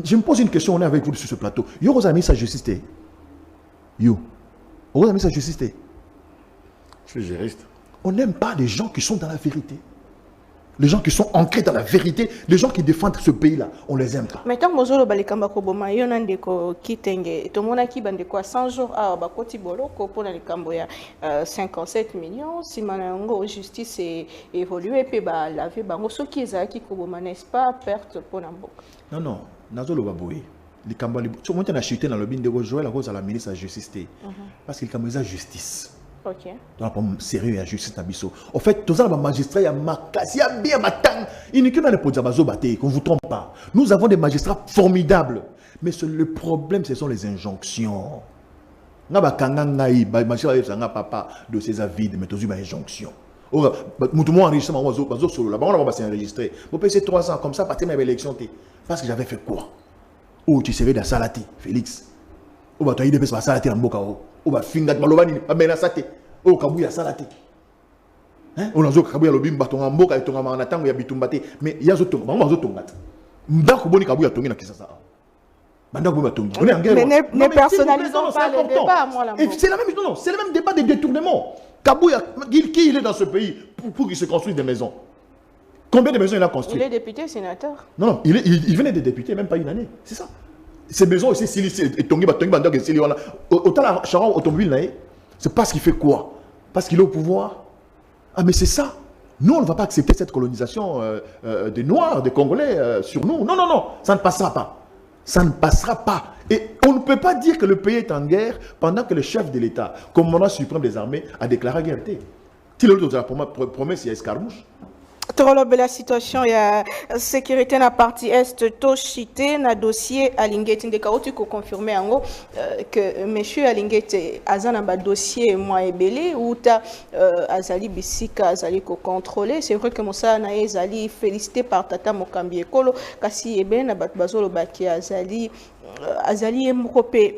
Je me pose une question, on est avec vous sur ce plateau. Yo, vous avez mis sa justice. Yo. Vous avez mis sa justice. Je suis juriste. On n'aime pas les gens qui sont dans la vérité. Les gens qui sont ancrés dans la vérité, les gens qui défendent ce pays-là, on les aime pas. Mais tant que Mozolo Balikamba Koboma, il y a un déco qui tenge, tout le monde qui bande quoi 100 jours à Bakoti Boloko pour les Camboya 57 millions. Si manango justice est évolué, puis bah la vie bango ce qui est qui Koboma n'est pas perte pour Namboka. Non non, Nazolo Baboui. Les Cambodgiens, tout le monde a chuté dans le bin de Joël à cause de la ministre de la justice, parce qu'il y a justice. Ok. Donc, sérieux, il y a justice dans Bisso. En fait, tous les magistrats, il y a ma classe, il y a bien ma tang. Il n'y a qu'un pour Zabazo Baté, qu'on ne vous trompe pas. Nous avons des magistrats formidables. Mais le problème, ce sont les injonctions. Nous avons magistrat papa de ces avis, mais tous les injonctions. Nous avons enregistré, là-bas, on va s'enregistrer. Vous payez 300 comme ça, partir de l'élection. Parce que j'avais fait quoi? Oh, tu savais de la salati, Félix. Oh, bah, tu as eu des personnes à salati en Bokao. Oh, bah, fingat, malobani, amena sate. Oh, kabouya salati. Hein? On a zo kabouya lobim, baton en Boka, et ton amana tango, ya bitumbate. Mais il y a zo tonga, on va zo tongat. Mbako boni kabouya tongi na kisasa. Bandako ba tongi. On est en guerre. Mais ne personnalisons pas le débat, moi, là. C'est la même, non, c'est le même débat des détournements. Kabouya, qui il est dans ce pays pour qu'il se construise des maisons? Combien de maisons il a construit? Il est député, sénateur. Non, non, il venait de député, même pas une année. C'est ça. Ces maisons ici, autant la Charon automobile, c'est parce qu'il fait quoi? Parce qu'il est au pouvoir. Ah, mais c'est ça. Nous, on ne va pas accepter cette colonisation des Noirs, des Congolais sur nous. Non, non, non, ça ne passera pas. Ça ne passera pas. Et on ne peut pas dire que le pays est en guerre pendant que le chef de l'État, commandant suprême des armées, a déclaré guerre. La promesse, il y a escarmouche. Trop la situation, il y a sécurité na partie est, tout chité na dossier Alingete. Ndeka otu ko confirmer ango que monsieur Alingete azana ba dossier moi ebele ou ta azali bisika azali ko contrôler. C'est vrai que Moussa na ezali félicité par Tata Mokambi Ekolo kasi ebe na bat bazolo baki azali mkope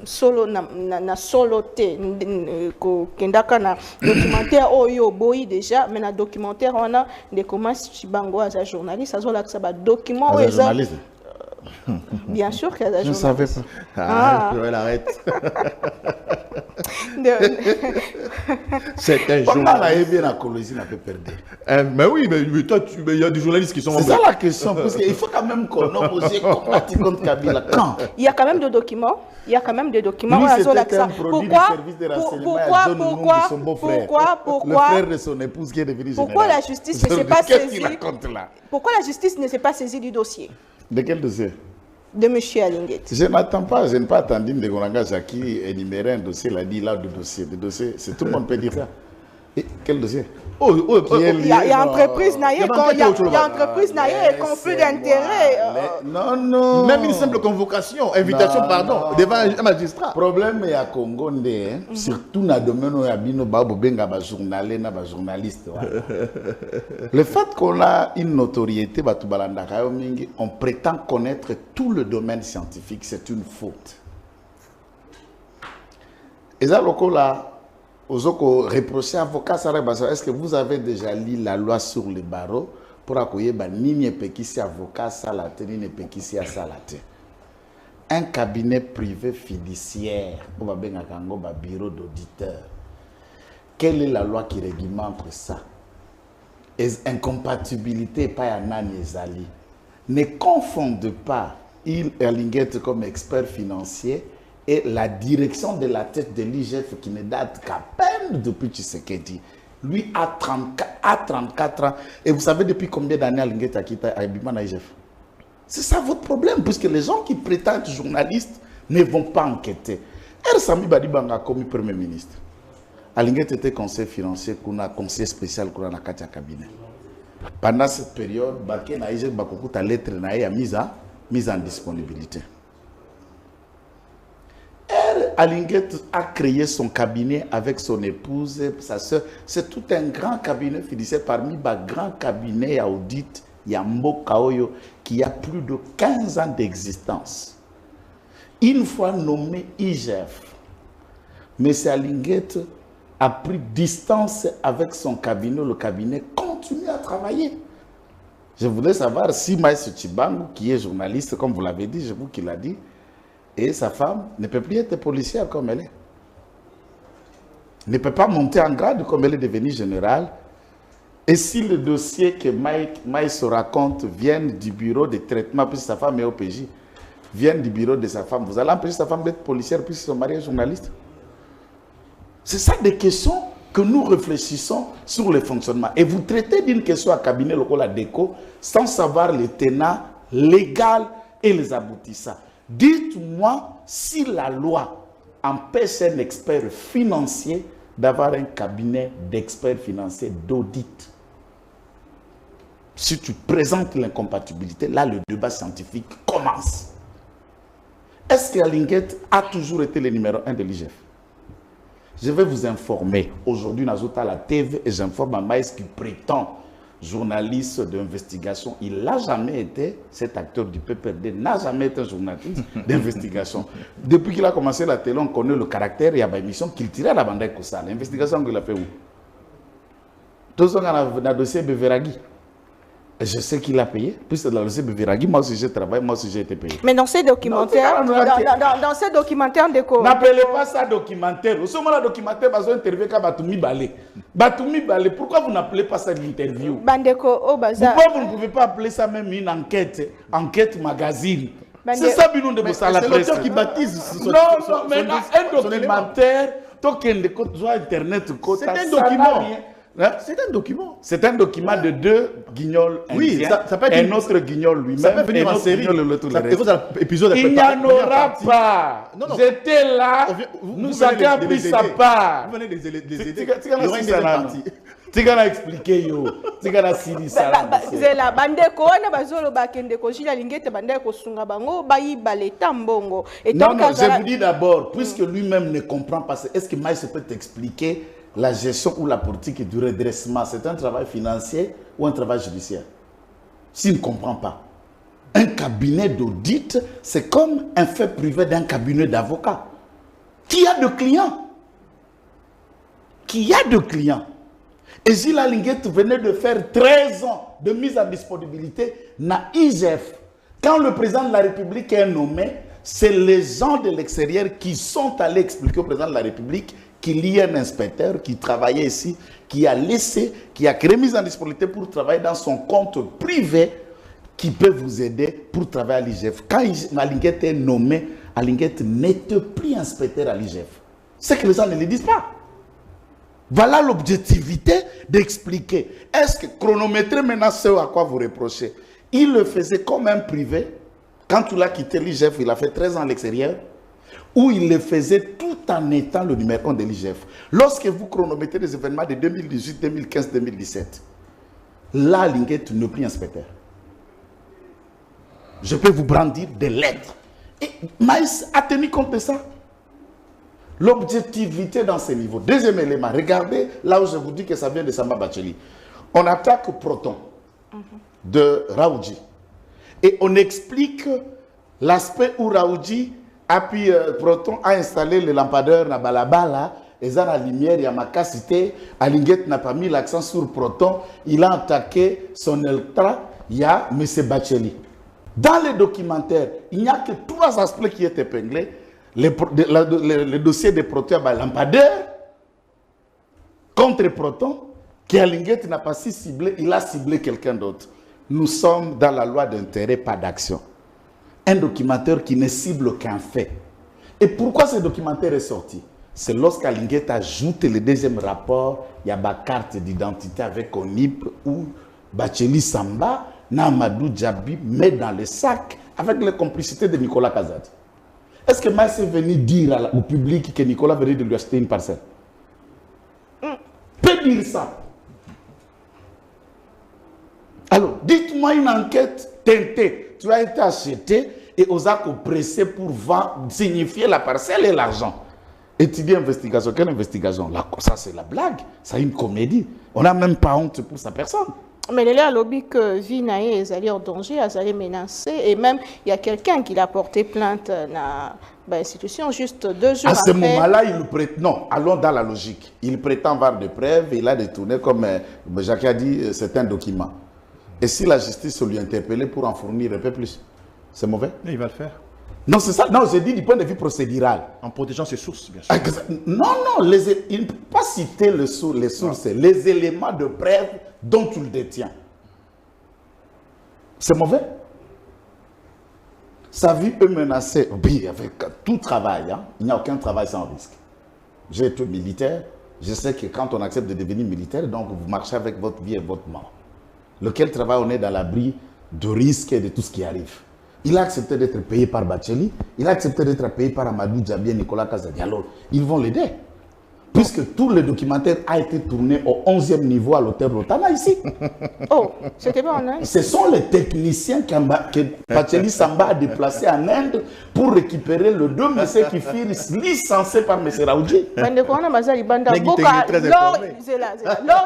solo na solo te ko kendaka na documentaire oyo boyi déjà mais na documentaire on a des comment Chibango as un journaliste azola que ça ba document oyo journaliste. Bien sûr qu'il y a des journalistes. Je ne savais pas. Ah, elle arrête. C'est un journaliste. Bien la colonie n'a pas perdu. Mais oui, mais toi, il y a des journalistes qui sont... C'est ça la question, parce qu'il faut quand même qu'on oppose contre Kabila. Quand il y a quand même des documents. Il y a quand même des documents. Lui, c'était un produit du service de renseignement à John Noum, son beau-frère. Le frère de son épouse qui est devenu général. Pourquoi la justice ne s'est pas saisie? Qu'est-ce qu'il raconte là? Pourquoi la justice ne s'est pas saisie du dossier? De quel dossier? De M. Alingete. Je n'attends pas, je n'ai pas attendu de Goranga Jackie énumérer un dossier, il a dit là, deux dossiers. Des dossiers, c'est tout le monde peut dire ça. Et quel dossier? Il y a entreprise naïe, il y a entreprise naïe et conflit d'intérêt. Non, non. Même une simple convocation, invitation, non, pardon, non, devant un magistrat. Problème est à Congo, surtout dans le domaine où il y a des journalistes. Le fait qu'on a une notoriété, on prétend connaître tout le domaine scientifique, c'est une faute. Et ça, là, aux reprocher avocat, est-ce que vous avez déjà lu la loi sur les barreaux pour accueillir ni pekisi avocat salate ni pekisi à salate? Un cabinet privé fiduciaire, on va bien un bureau d'auditeur. Quelle est la loi qui réglemente ça? Incompatibilité pas à Nani Zali. Ne confondez pas Alingete comme expert financier et la direction de la tête de l'IGF qui ne date qu'à peine depuis Tshisekedi. Lui a 34 ans. Et vous savez depuis combien d'années Alingete a quitté Abima na IGF? C'est ça votre problème, puisque les gens qui prétendent journalistes ne vont pas enquêter. Sami Badibanga comme Premier ministre. Alingete était conseiller financier, conseiller spécial dans le cabinet. Pendant cette période, Baké na IGF Bakoku ta lettre na mise en disponibilité. Alinguet a créé son cabinet avec son épouse, sa soeur. C'est tout un grand cabinet fiduciaire parmi les grands cabinets à audit. Il y a Mbokaoyo qui a plus de 15 ans d'existence. Une fois nommé IGF, M. Alinguet a pris distance avec son cabinet. Le cabinet continue à travailler. Je voulais savoir si Maïs Chibangu, qui est journaliste, comme vous l'avez dit, je vous qui l'a dit, et sa femme ne peut plus être policière comme elle est. Ne peut pas monter en grade comme elle est devenue générale. Et si le dossier que Maïs raconte vient du bureau de traitement, puisque sa femme est au PJ, vient du bureau de sa femme, vous allez empêcher sa femme d'être policière puisque son mari est journaliste? C'est ça des questions que nous réfléchissons sur le fonctionnement. Et vous traitez d'une question à cabinet local à déco sans savoir les tenants légaux et les aboutissants. Dites-moi si la loi empêche un expert financier d'avoir un cabinet d'experts financiers d'audit. Si tu présentes l'incompatibilité, là le débat scientifique commence. Est-ce que Alinguet a toujours été le numéro 1 de l'IGF? Je vais vous informer. Aujourd'hui, nous sommes à la TV et j'informe à Maïs qui prétend journaliste d'investigation. Il n'a jamais été, cet acteur du PPRD, n'a jamais été un journaliste d'investigation. Depuis qu'il a commencé la télé, on connaît le caractère. Il y a une émission qu'il tirait à la bande comme ça. L'investigation qu'il a fait où? Tout ça, dans le dossier Beveragui. Je sais qu'il a payé. Puisque dans le dossier Beveragui, moi aussi j'ai travaillé, moi aussi j'ai été payé. Mais dans ces documentaires, dans ces documentaires de quoi? N'appelez pas ça documentaire. Au moment où documentaire, vous avez interviewé quand Batoumi Balé. Batoumi Balé, pourquoi vous n'appelez pas ça une interview? Bandeko, oh bazar. Pourquoi vous ne pouvez pas appeler ça même une enquête? Enquête magazine. C'est ça, Binou de Bossala Presse. C'est l'auteur qui baptise. Non, maintenant, un documentaire, Internet, c'est un document. Hein? C'est un document. C'est un document de deux guignols indiens. Ça peut être un autre guignol lui-même. Ça peut venir en série. Il n'y en aura pas. J'étais là. Nous chacun a pris sa part. Vous venez les aider. Il y aura une deuxième partie. Tu vas expliquer yo. Tu vas siri ça. C'est la bandeko na bazolo bakende ko jila lingete bandeko sunga bango bayi baleta mbongo. Et non, je vous dis d'abord, puisque lui-même ne comprend pas, est-ce que Maïs peut t'expliquer la gestion ou la politique du redressement, c'est un travail financier ou un travail judiciaire? S'il ne comprend pas, un cabinet d'audit, c'est comme un fait privé d'un cabinet d'avocats. Qui a de clients? Qui a de clients? Et Gilles Alinguet venait de faire 13 ans de mise en disponibilité na IGF. Quand le président de la République est nommé, c'est les gens de l'extérieur qui sont allés expliquer au président de la République qu'il y a un inspecteur qui travaillait ici, qui a créé mise en disponibilité pour travailler dans son compte privé, qui peut vous aider pour travailler à l'IGF. Quand Alinguet est nommé, Alinguet n'était plus inspecteur à l'IGF. C'est que les gens ne le disent pas. Voilà l'objectivité d'expliquer. Est-ce que chronométrer maintenant, c'est à quoi vous reprochez? Il le faisait comme un privé. Quand il a quitté l'IGF, il a fait 13 ans à l'extérieur, où il le faisait tout en étant le numéro 1 de l'IGF. Lorsque vous chronométrez les événements de 2018, 2015, 2017, là, Alinguet n'est plus inspecteur. Je peux vous brandir des lettres. Et Maïs a tenu compte de ça. L'objectivité dans ces niveaux. Deuxième élément, regardez là où je vous dis que ça vient de Samba Bacheli. On attaque Proton de Raoudji. Et on explique l'aspect où Raoudji a pu, Proton a installé le lampadaire na balabala, et dans la lumière, il y a ma cité. Alinguet n'a pas mis l'accent sur Proton. Il a attaqué son ultra, il y a M. Bacheli. Dans les documentaires, il n'y a que 3 aspects qui est épinglés. Le dossier de Proton à lampadaire contre Proton, qui Alinguet n'a pas si ciblé, il a ciblé quelqu'un d'autre. Nous sommes dans la loi d'intérêt, pas d'action. Un documentaire qui ne cible qu'un fait. Et pourquoi ce documentaire est sorti? C'est lorsqu'Alinguet ajoute le deuxième rapport, il y a ma carte d'identité avec ONIP où Bacheli Samba, Namadou Djabi met dans le sac avec la complicité de Nicolas Kazadi. Est-ce que Maïs est venu dire au public que Nicolas venait de lui acheter une parcelle? Peut dire ça. Alors, dites-moi une enquête teintée. Tu as été acheté et Osako pressé pour vendre, signifier la parcelle et l'argent. Étudier investigation, quelle investigation? Là, ça c'est la blague, c'est une comédie. On n'a même pas honte pour sa personne. Mais il y a un lobby que Vinae est allé en danger, est allé menacer, et même il y a quelqu'un qui l'a porté plainte dans l'institution juste 2 jours après. À ce après. moment-là, il prétend, non, allons dans la logique. Il prétend avoir des preuves, il a détourné, comme Jacques a dit, c'est un document. Et si la justice lui interpellait pour en fournir un peu plus, c'est mauvais? Mais il va le faire. Non, c'est ça. Non, j'ai dit du point de vue procédural. En protégeant ses sources, bien sûr. Non, il ne peut pas citer les sources, les éléments de preuve dont tu le détiens. C'est mauvais. Sa vie peut menacer, oui, avec tout travail. Hein. Il n'y a aucun travail sans risque. J'ai été militaire. Je sais que quand on accepte de devenir militaire, donc vous marchez avec votre vie et votre mort. Lequel travail on est dans l'abri de risques et de tout ce qui arrive. Il a accepté d'être payé par Bacheli, il a accepté d'être payé par Amadou Djabi et Nicolas Kazadialo. Ils vont l'aider. Puisque tout le documentaire a été tourné au 11e niveau à l'hôtel Rotana ici. Oh, c'était pas en Inde? Ce sont les techniciens que Bacheli Samba a déplacés en Inde pour récupérer le 2 messieurs qui furent licenciés par M. Raoudji. Lors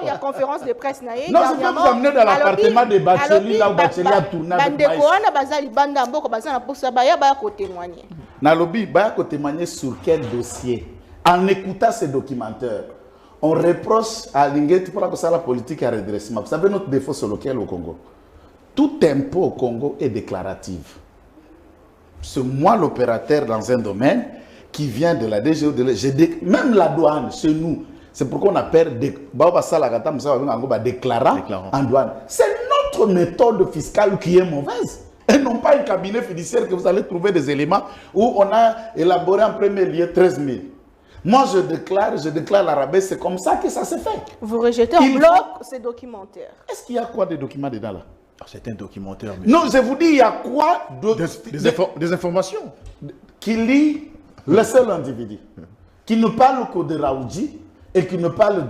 il y a conférence de presse. Non, je peux vous amener dans l'appartement de Bacheli, là où Bacheli a tourné avec Nalobi, Baya ko témoigner sur quel dossier? En écoutant ces documentaires, on reproche à Linguet pour la politique à redressement. Vous savez notre défaut sur lequel au Congo? Tout impôt au Congo est déclaratif. C'est moi l'opérateur dans un domaine qui vient de la DGO, même la douane chez nous. C'est pourquoi on appelle déclarant en douane. C'est notre méthode fiscale qui est mauvaise. Et non pas un cabinet fiduciaire que vous allez trouver des éléments où on a élaboré en premier lieu 13 000. Moi, je déclare l'arabais, c'est comme ça que ça se fait. Vous rejetez en bloc ces documentaires. Est-ce qu'il y a quoi de documents dedans là? C'est un documentaire. Non, je vous dis, il y a quoi des informations qui lit le seul individu, qui ne parle que de Raoudji et qui ne parle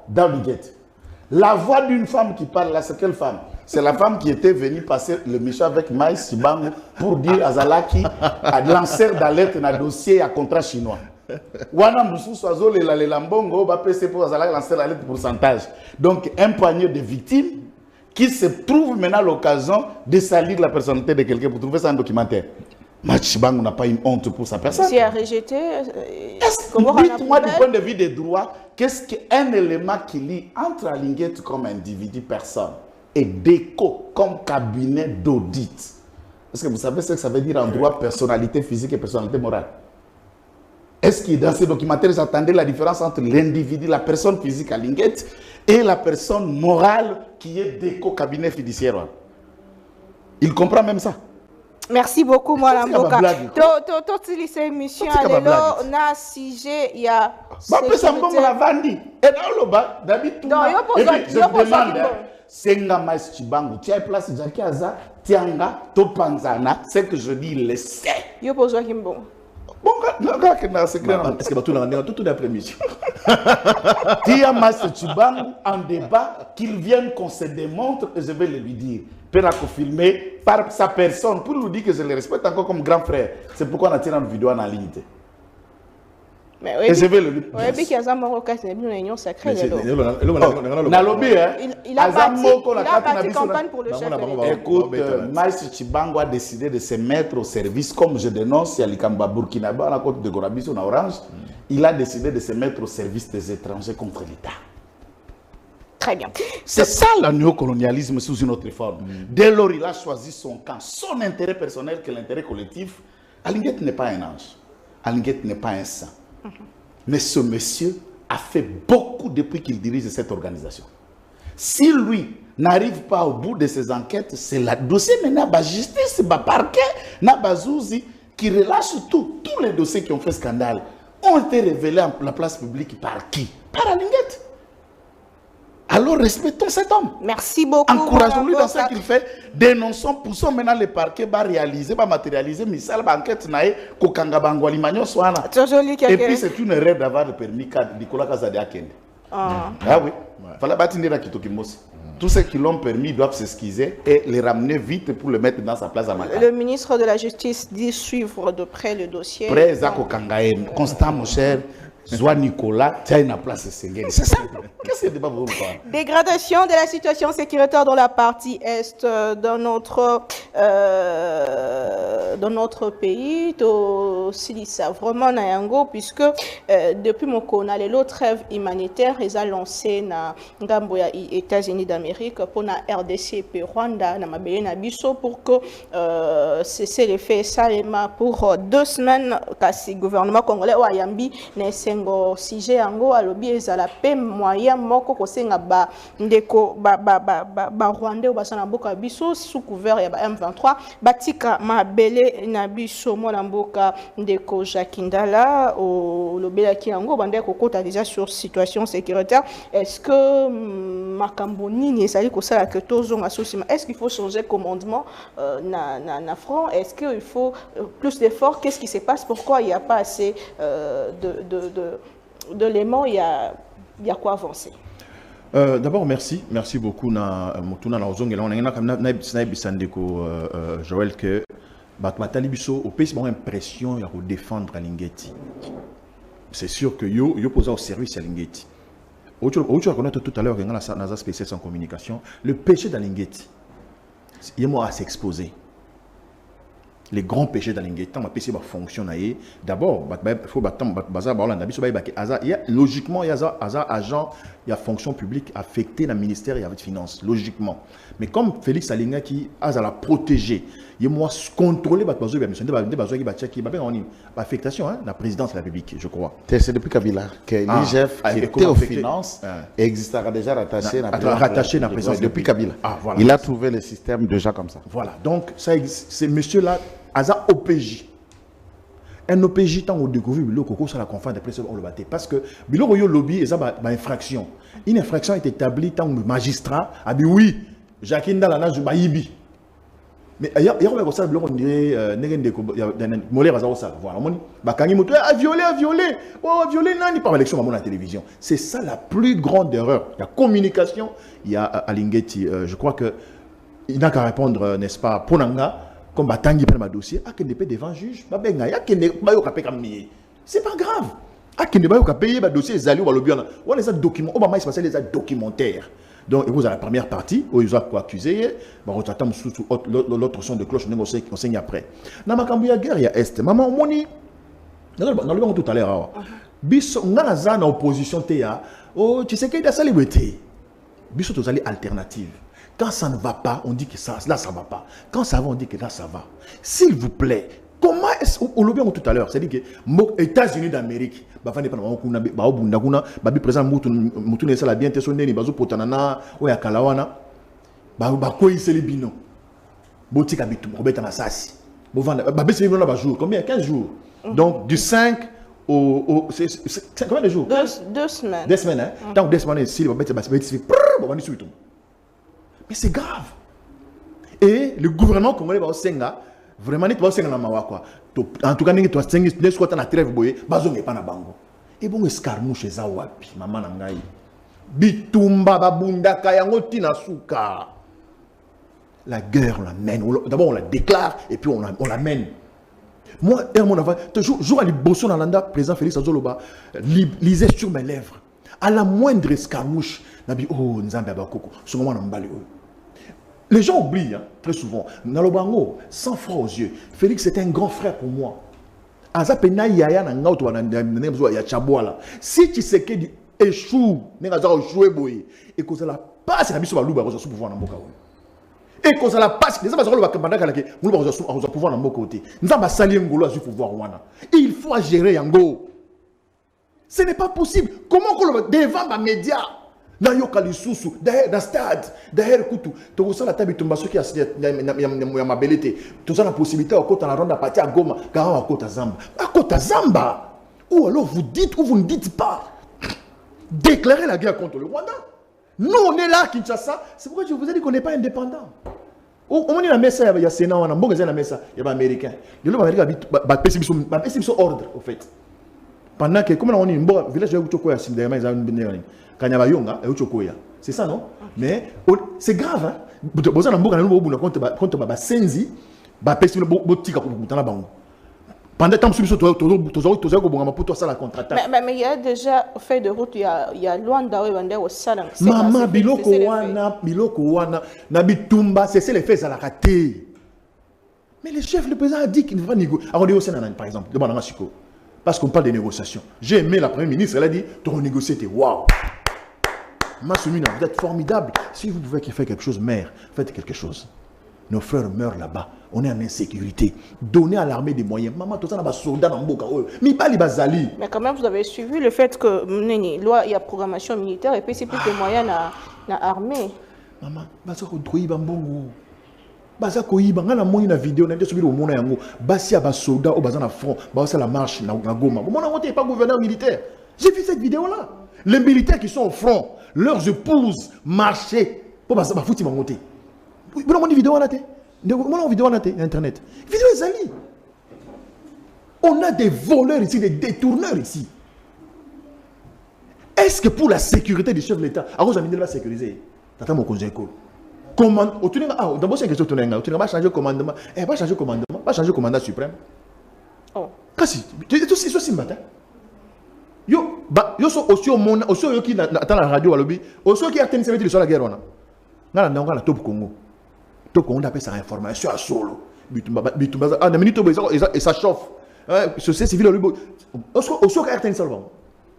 d'Alighet. La voix d'une femme qui parle là, c'est quelle femme? C'est la femme qui était venue passer le mission avec Maïs Chibangu pour dire à Zalaki, à lanceur d'alerte dans le dossier à contrat chinois. Donc, un poignet de victimes qui se trouvent maintenant à l'occasion de salir la personnalité de quelqu'un pour trouver ça un documentaire. Machibangu n'a pas une honte pour sa personne. Si elle a rejeté, dites-moi du point de vue des droits, qu'est-ce qu'un élément qui lie entre Alinguet comme individu, personne, et DECO comme cabinet d'audit? Est-ce que vous savez ce que ça veut dire en droit, personnalité physique et personnalité morale? Est-ce que dans ces documentaires, vous attendez la différence entre l'individu, la personne physique à Linguet, et la personne morale qui est DECO cabinet fiduciaire? Il comprend même ça. Merci beaucoup, Madame Boka. Toute cette émission, alors, on a sujet, il y a. Et d'habitude, je demande, Senga Maïs Chibangu, tu as place Jackie Aza, Tianga, Topanzana, ce que je dis, le sait. Yo pose Kimbo. Bon, est-ce que tout l'après-midi? Tia Maïs Chibangu en débat, qu'il vienne qu'on se démontre et je vais le lui dire. Pour confirmer par sa personne, pour lui dire que je le respecte encore comme grand frère. C'est pourquoi on a tiré une vidéo en ligne. Et je vais le lui dire. Il a bâti campagne pour le chef. Écoute, Maïs Chibangu a décidé de se mettre au service, comme je dénonce, il y a l'Ikamba Burkinabé, à la côte de Gorabiso, en Orange. Il a décidé de se mettre au service des étrangers contre l'État. Très bien. C'est ça le néocolonialisme sous une autre forme. Dès lors, il a choisi son camp, son intérêt personnel que l'intérêt collectif. Alinguet n'est pas un ange. Alinguet n'est pas un saint. Mais ce monsieur a fait beaucoup depuis qu'il dirige cette organisation. Si lui n'arrive pas au bout de ses enquêtes, c'est le dossier maintenant la justice, le parquet, la Zouzi, qui relâche tout. Tous les dossiers qui ont fait scandale ont été révélés en la place publique par qui? Par Alinguet. Alors respectons cet homme. Merci beaucoup. Encourageons-lui dans ce qu'il fait. Dénonçons, poussons maintenant le parquet, va réaliser, va matérialiser, mais ça, l'enquête nae, kokanga bangwali manyo soana. Et puis c'est une erreur d'avoir le permis Nicolas Kazadi Akende. Ah oui. Fallait bâtir la Kitoki Mosi. tous ceux qui l'ont permis doivent s'excuser et les ramener vite pour le mettre dans sa place à Makala. Le ministre de la Justice dit suivre de près le dossier. Près Zako Kangaem, Constant mon cher, Zoa Nicolas, tiens une place Sengeli. C'est ça. Qu'est-ce que c'est débat pour vous? Dégradation de la situation sécuritaire dans la partie est de notre pays, au Silissa, vraiment Nayango, puisque depuis mon a les trêve humanitaire, ils ont lancé na Ngambo ya États-Unis d'Amérique pour la RDC et Rwanda, na mabele na biso pour que cessez les faits salema pour 2 semaines, kasi gouvernement congolais ou ayambi na sengo sujet yango alobi ezala pe moyen moko kosenga ba ndeko ba Rwanda ou basana mboka biso sous couvert ya ba M23 batika mabele na biso mona mboka ndeko Jakindala au lobela ki yango bande kokota déjà sur situation sécuritaire. Est-ce que makambo nini ezali kosala que tozonga sosima? Est-ce qu'il faut changer commandement na front? Est-ce qu'il faut plus d'efforts? Qu'est-ce qui se passe? Pourquoi il n'y a pas assez de l'élément? Il y a quoi avancer? D'abord, merci beaucoup na mutuna na ozongela on na bisandeko Joël que batali biso au pays bon impression ya défendre Lingeti. C'est sûr que yo posa au service à Lingeti. Tu reconnaître tout à l'heure dans la spéciale en communication, le péché d'Alingeti. Il y a à s'exposer. Les grands péchés d'Alingeti, tant que va fonctionner, d'abord, il faut logiquement, il y a agent, il y a fonction publique affectée dans le ministère et la finance, logiquement. Mais comme Félix Alinga qui a la protéger, il y a contrôler l'affectation de la présidence de la République, je crois. C'est depuis Kabila que l'IGF qui était aux finances existera déjà rattaché à la présidence depuis Kabila. Voilà. Il a trouvé le système déjà comme ça. Voilà, donc ces messieurs-là, Aza OPJ. Un OPJ, tant qu'on découvre le coco sur la conférence de presse, on le battait. Parce que Bilo yo lobby, et ça, infraction. Une infraction est établie tant que magistrat a dit oui, Jacqueline dans la nage du Baïbi. Mais il y a on dirait Molaire Azaosa. Voilà, Bakangi Moto a violé, nani par l'élection à la télévision. C'est ça la plus grande erreur. Il y a communication, il y a Alingeti. Je crois que il n'a qu'à répondre, n'est-ce pas, Ponanga. Comme Batangi prend ma dossier, à qu'il ne paye devant juge, c'est pas grave. À qu'il ne paye pas dossier, ils allaient au bien. On les a documents, on va passer les documentaires. Donc, vous avez la première partie, où ils ont accusé, on attend l'autre son de cloche, on saigne après. Dans ma cambouille guerre, il y a Est. Maman, on dit, dans le banc tout à l'heure, bis, on a la opposition, oh, tu sais qu'il y a ça, liberté. Bis, tu as alternative. Quand ça ne va pas, on dit que ça, là, ça ne va pas. Quand ça va, on dit que là, ça va. S'il vous plaît, comment est-ce qu'on le dit tout à l'heure? C'est-à-dire que les États-Unis d'Amérique, le président Moutou ne s'est bien tesonné, il Potanana, ou à Kalawana, il s'est bino. Botik habitum, Robert Amassasi. Combien? 15 jours. Donc, du 5 au. C'est combien de jours? 2 semaines. 2 semaines, hein? Tant que 2 semaines, si le mais c'est grave. Et le gouvernement congolais va au Senga, vraiment, il va au Senga na mawa quoi. En tout cas, il va au Senga, il va au trêve boye, bazo n'est pas na bango. Et bon, escarmouche za wapi, maman nangai. Bitumba babunda kayango tina suka. La guerre, on la mène. D'abord, on la déclare et puis on la mène. Moi, mon avant, toujours à l'Ibosson Nalanda, président Félix Azoloba, lisait sur mes lèvres. À la moindre escarmouche, oh, Nzambe Abakoko, ce moment les gens oublient, hein, très souvent. Nalobango, sans froid aux yeux. Félix était un grand frère pour moi. Si tu sais qu'il échoue, et que ça la passe, et que ça la passe, il faut gérer Yango. Ce n'est pas possible. Comment devant les médias, dans le stade, derrière Koutou, tout ça, la table tombe sur qui a ma bellité. Tout ça, la possibilité, à côté, la ronde à partir à Goma, car à côté à Zamba. À côté à Zamba. Ou alors vous dites ou vous ne dites pas. Déclarer la guerre contre le Rwanda. Nous, on est là, Kinshasa. C'est pourquoi je vous ai dit qu'on n'est pas indépendant. On est la messa, il y a Sénat, on a la messa, il y a Américain. Il y a Américain, il y a ordre, au fait. Pendant que, comme on dit, bon, village de Uchokoya, c'est derrière les amis, Kanyabayonga, et Uchokoya. C'est ça, non? Mais c'est grave, hein? Vous avez un bon contre ma senzi, bah, personne ne peut pas pendant que tu as la contre-attaque. Mais il y a déjà fait de route, il y a loin d'aller au salon. Maman, biloko wana, nabitumba, c'est les faits à la raté. Mais le chef, le président a dit qu'il ne va pas négocier. Alors, on est au Sénat, par exemple, demande à Masiko. Parce qu'on parle de négociations. J'ai aimé la première ministre, elle a dit, tu vas négocier, t'es waouh. Massoumina, vous êtes formidable. Si vous pouvez faire quelque chose, mère, faites quelque chose. Nos frères meurent là-bas. On est en insécurité. Donnez à l'armée des moyens. Maman, tout ça, on a des soldats dans le boca. Mais pas les bazali. Mais quand même, vous avez suivi le fait que il y a programmation militaire et puis c'est plus de moyens dans l'armée. Maman, basa ko droyi bambongo. Basa ko yiba ngana moni na vidéo na ndeso bi omona yango. Basi ba soldats au bazana front, ba la marche na Goma. Bon on n'est pas gouverneur militaire. J'ai vu cette vidéo là. Les militaires qui sont au front, leurs épouses marchaient pour basa ba fouti bangoté. Vous avez une vidéo à la télé? Une vidéo à la télé, Internet. Vidéo Zali. On a des voleurs ici, des détourneurs ici. Est-ce que pour la sécurité du chef de l'État, à cause de la sécuriser, t'as mon conseil école. Comment? D'abord, c'est une question de tu vas changer le commandement. Eh, pas changer le commandement, pas changer le commandant suprême. Oh. Kasi, tu sais, c'est matin. Yo, so aussi au monde, aussi au qui attend la radio à l'objet, aussi qui attend le sur la guerre. On a top Congo. Donc on appelle ça information à solo. Ah, la minute et ça chauffe. Société civile, aussi RTN Salvador.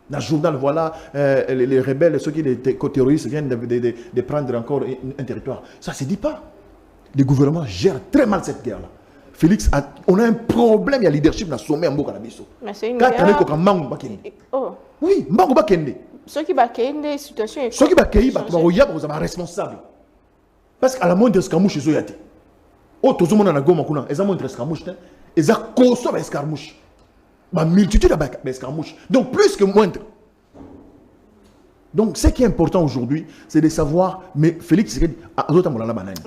Dans le journal, voilà, les rebelles, ceux qui étaient terroristes viennent de prendre encore un territoire. Ça ne se dit pas. Le gouvernement gère très mal cette guerre-là. Félix, on a un problème, il y a leadership dans le sommet en Bokanabiso. Mais c'est une guerre. Oh. Oui, Mbango Bakende. Ceux qui bakende, situation est. Ceux qui bakende, ils sont responsables. Parce qu'à la moindre escarmouche, ils ont été. Oh, tout le monde a goma kuna. Ils ont moindre escarmouche. Ils ont consommé escarmouche. Ma multitude d'escarmouches. Donc, plus que moindre. Donc, ce qui est important aujourd'hui, c'est de savoir, mais Félix,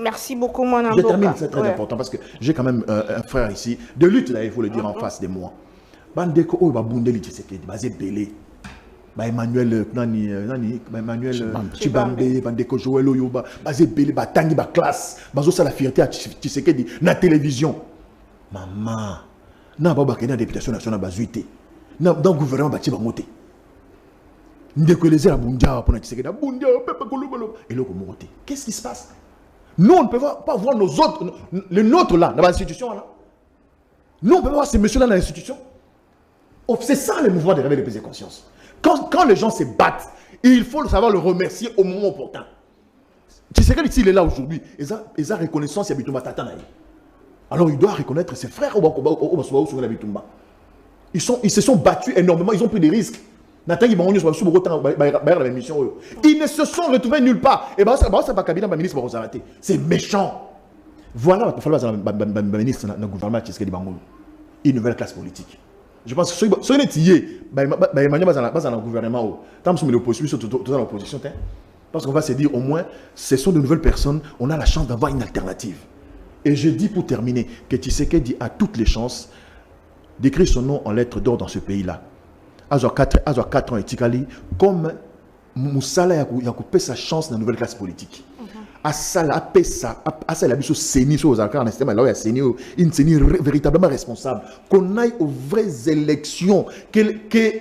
merci beaucoup, mon ami. Je termine, c'est très important parce que j'ai quand même un frère ici, de lutte, là, il faut le dire en face de moi. Bandeko, oh, Bundeli, c'est basé Belé. Emmanuel Chibambe, Bandeko Joël Oyoba, basé Belé, Tangi, classe, bazo ça la fierté à Tshisekedi, na télévision. Maman, na baba kena députation nationale bazuité. Na dans gouvernement bati bangote. Ndécoléser la bundia pour Tshisekedi, bundia papa kolobolo et le monte. Qu'est-ce qui se passe? Nous on ne peut pas voir nos autres, les nôtres là dans l'institution là. Nous on peut pas voir ces messieurs là dans l'institution. C'est ça le mouvement de réveil de prise de conscience. Quand les gens se battent, il faut savoir le remercier au moment opportun. Tu sais qu'il est là aujourd'hui, ils ont reconnaissance, alors il doit reconnaître ses frères ils se sont battus énormément, ils ont pris des risques. Ils ne se sont retrouvés nulle part. Et c'est méchant. Voilà, il faut ministre dans le gouvernement une nouvelle classe politique. Je pense que ce n'est pas dans le gouvernement. Tant que l'opposition, dans l'opposition, parce qu'on va se dire au moins, ce sont de nouvelles personnes, on a la chance d'avoir une alternative. Et je dis pour terminer que Tshisekedi a toutes les chances d'écrire son nom en lettres d'or dans ce pays-là. Azor 4 ans et Tikali, comme Moussala a coupé sa chance dans la nouvelle classe politique. Asala a fait ça, Asala a mis CENI sur les accords, une CENI véritablement responsable. Qu'on aille aux vraies élections, que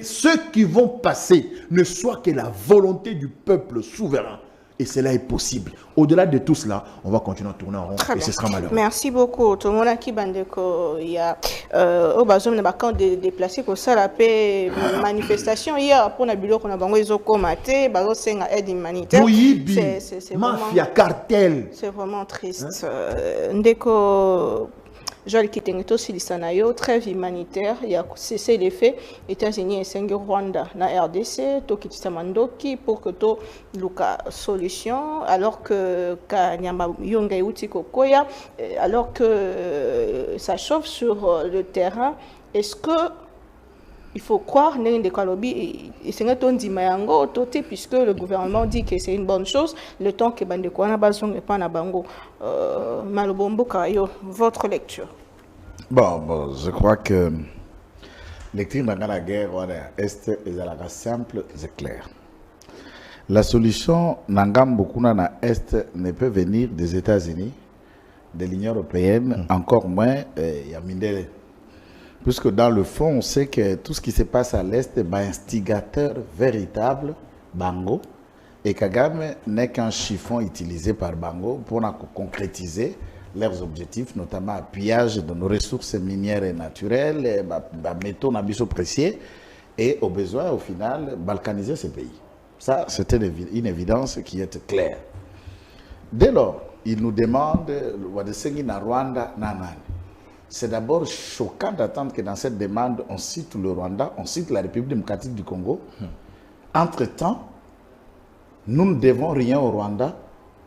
ceux qui vont passer ne soient que la volonté du peuple souverain. Et cela est possible. Au-delà de tout cela, on va continuer à tourner en rond et ce sera malheureux. Merci beaucoup. Tout le monde qui bande il y a au bazom na bakan déplacé pour ça la paix manifestation hier pour na bilo qu'on a bango ils ont commenté bazo senga aide humanitaire. C'est mafia cartel. C'est vraiment triste. Ndeko Joël Kitengeto Silisanayo, trêve humanitaire, il y a cessé les faits, États-Unis et Sengue Rwanda, na RDC, Toki Tsamandoki, pour que to luka solution, alors que Kanyama Yonga Utiko Koya, alors que ça chauffe sur le terrain, est-ce que il faut croire Nende Kalobi et c'est puisque le gouvernement dit que c'est une bonne chose, le temps que Bandekwana Bazong et Panabango Malobombo Kayo, votre lecture. Bon, je crois que lecture dans la guerre, est est simple et clair. La solution Nangam Bokuna na Est ne peut venir des États-Unis, de l'Union européenne, encore moins Yamindele. Puisque dans le fond, on sait que tout ce qui se passe à l'Est est un instigateur véritable, Bango, et Kagame n'est qu'un chiffon utilisé par Bango pour concrétiser leurs objectifs, notamment le pillage de nos ressources minières et naturelles, métaux nabiso précieux, et au besoin, au final, balkaniser ces pays. Ça, c'était une évidence qui était claire. Dès lors, il nous demande de Rwanda, c'est d'abord choquant d'attendre que dans cette demande, on cite le Rwanda, on cite la République démocratique du Congo. Entre-temps, nous ne devons rien au Rwanda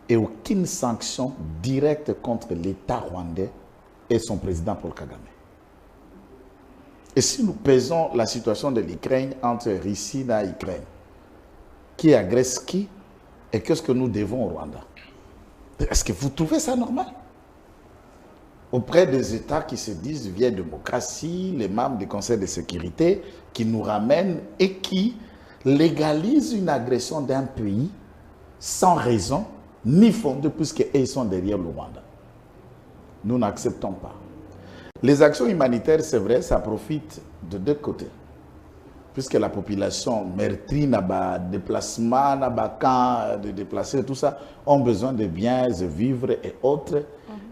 et aucune sanction directe contre l'État rwandais et son président Paul Kagame. Et si nous pesons la situation de l'Ukraine entre Russie et l'Ukraine, qui agresse qui et qu'est-ce que nous devons au Rwanda? Est-ce que vous trouvez ça normal? Auprès des États qui se disent vieille démocratie, les membres du Conseil de sécurité, qui nous ramènent et qui légalisent une agression d'un pays sans raison, ni fondée, puisqu'ils sont derrière le Rwanda. Nous n'acceptons pas. Les actions humanitaires, c'est vrai, ça profite de deux côtés. Puisque la population meurtrie, n'a pas de déplacement, n'a pas camp de déplacer, tout ça, ont besoin de biens, de vivres et autres.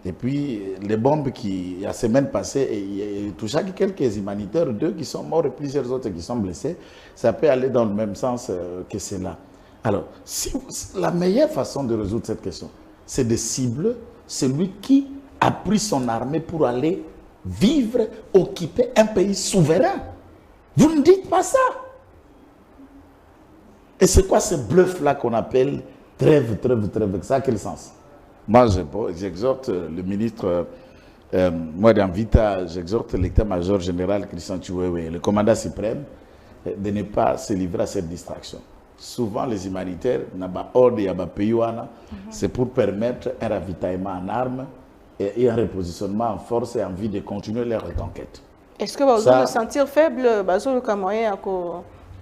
Et puis, les bombes qui, il y a semaine passée, il y a touché quelques humanitaires, 2 qui sont morts et plusieurs autres qui sont blessés. Ça peut aller dans le même sens que cela. Alors, la meilleure façon de résoudre cette question, c'est de cibler celui qui a pris son armée pour aller vivre, occuper un pays souverain. Vous ne dites pas ça. Et c'est quoi ce bluff-là qu'on appelle trêve? Ça a quel sens? Moi, j'exhorte le ministre, moi j'exhorte l'état-major général Christian Chiwewe, le commandant suprême, de ne pas se livrer à cette distraction. Souvent, les humanitaires, c'est pour permettre un ravitaillement en armes et un repositionnement en force et envie de continuer leur reconquête. Est-ce que vous vous sentir faible,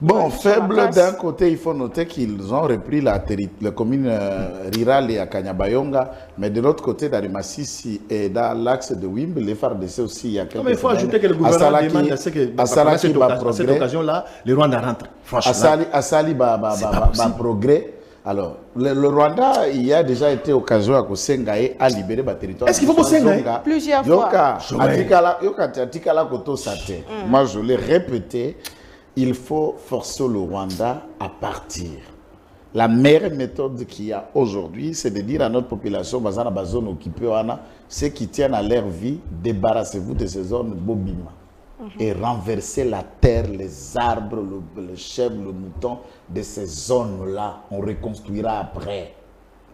bon, faible d'un côté, il faut noter qu'ils ont repris la commune rurale à Kanyabayonga, mais de l'autre côté, dans le Massissi et dans l'axe de Wimbe, les FARDC aussi, il y a quelques il faut ajouter que le gouvernement demande à ce que, à cette occasion-là, les Rwandais rentrent. Assali progrès. Alors, le Rwanda, il a déjà été occasion à Kosengae à libérer le territoire. Est-ce qu'il faut Kosengae? Plusieurs fois. Moi, je l'ai répété, il faut forcer le Rwanda à partir. La meilleure méthode qu'il y a aujourd'hui, c'est de dire à notre population, dans la zone occupée, ceux qui tiennent à leur vie, débarrassez-vous de ces zones bobima. Et renverser la terre, les arbres, le chèvre, le mouton de ces zones-là. On reconstruira après.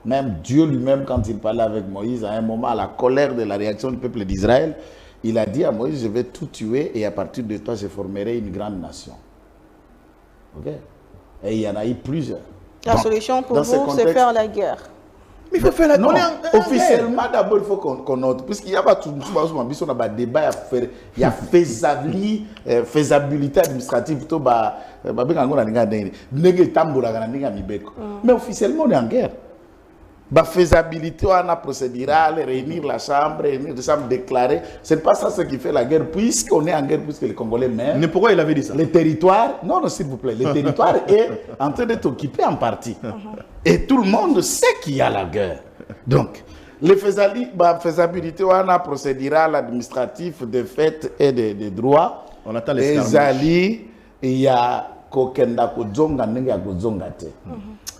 Même Dieu lui-même, quand il parlait avec Moïse, à un moment, à la colère de la réaction du peuple d'Israël, il a dit à Moïse, je vais tout tuer et à partir de toi, je formerai une grande nation. Ok? Et il y en a eu plusieurs. La solution pour vous, c'est faire la guerre. Mais il faut faire la non, officiellement, d'abord, il faut qu'on note. Puisqu'il y a pas tout un débat, il y a faisabilité administrative. Mais officiellement, on est en guerre. La faisabilité, on a procédurale, réunir la chambre, déclarer. Ce n'est pas ça ce qui fait la guerre, puisqu'on est en guerre, puisque les Congolais même. Mais pourquoi il avait dit ça? Le territoire, non, s'il vous plaît, le territoire est en train d'être occupé en partie. Et tout le monde sait qu'il y a la guerre. Donc, les faisabilité, on a procédurale, administratif, de fait et de droit. On attend les alliés, il y a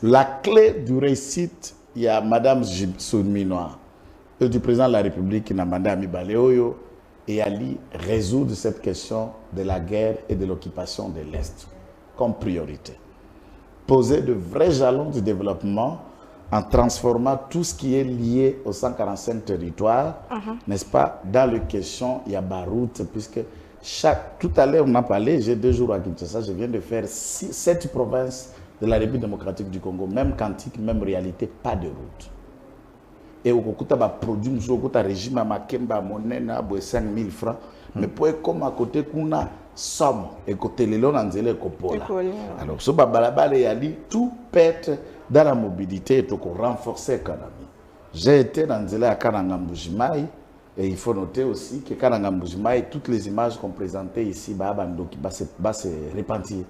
la clé du réussite. Il y a Mme Souminoa, du président de la République qui n'a demandé à Mibaleoyo et Ali résoudre cette question de la guerre et de l'occupation de l'Est comme priorité. Poser de vrais jalons du développement en transformant tout ce qui est lié aux 145 territoires, n'est-ce pas, dans les questions, il y a Baroute, puisque tout à l'heure on a parlé, j'ai 2 jours à Kinshasa, je viens de faire 7 provinces de la République démocratique du Congo, même quantique, même réalité, pas de route. Et au Kokuta va produire un régime à Makemba, monnaie, 5 000 francs. Mais pour comme à côté, qu'on a somme et côté les lots dans les copola. Écoles. Alors ce babalabale y a dit tout pète dans la mobilité et tout renforcer l'économie. J'ai été dans les à Kanangamboujimaï et il faut noter aussi que Kanangamboujimaï, toutes les images qu'on présentait ici, va se repentir.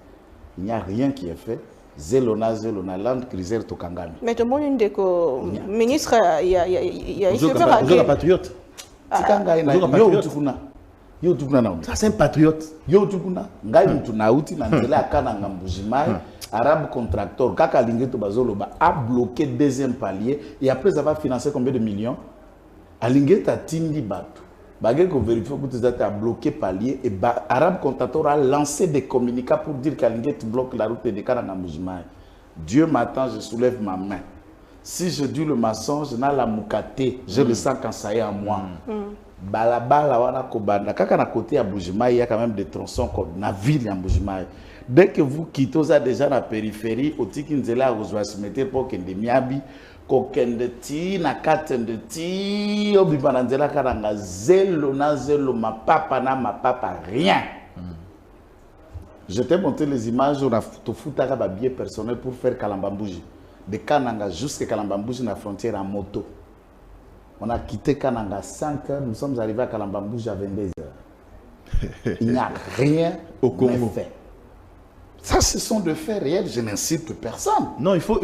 Il n'y a rien qui est fait. Zelona, Land Cruiser Tokangami. Mais tout le monde dit que le ministre il y a Vous êtes un patriote. Ça, c'est un patriote. Yo tukuna ngai mtu nauti na nzela ya Kananga Mbujimai arabe contracteur kaka lingeto bazoloba a bloqué deuxième palier et après avoir financé combien de millions alingeta tindi bato bagé ko vérifier que tu as bloqué palier et arabe contracteur a lancé des communiqués pour dire qu'Alinget bloque la route de Kananga Mbujimai. Dieu m'attend, je soulève ma main. Si je dis le mensonge, na la mukate, je le sens quand ça est en moi. Balabala wana kobanda kaka na côté à Mbujimai, il y a quand même des tronçons comme na ville ya Mbujimai. Dès que vous quittez ça déjà la périphérie, au tiki nzela ozwa se mettre pour kende miabi ko kende ti na katende ti obibana nzela karanga zelo na zelo ma papa rien. Je t'ai montré les images on a foutu ba billet personnel pour faire Kalambambouji de Kananga jusqu'à Kalambambouji na frontière en moto. On a quitté Kananga à 5 heures, nous sommes arrivés à Kalambambouji à 22 heures. Il n'y a rien au Congo fait. Ça, ce sont de faits réels, je n'incite personne. Non, il faut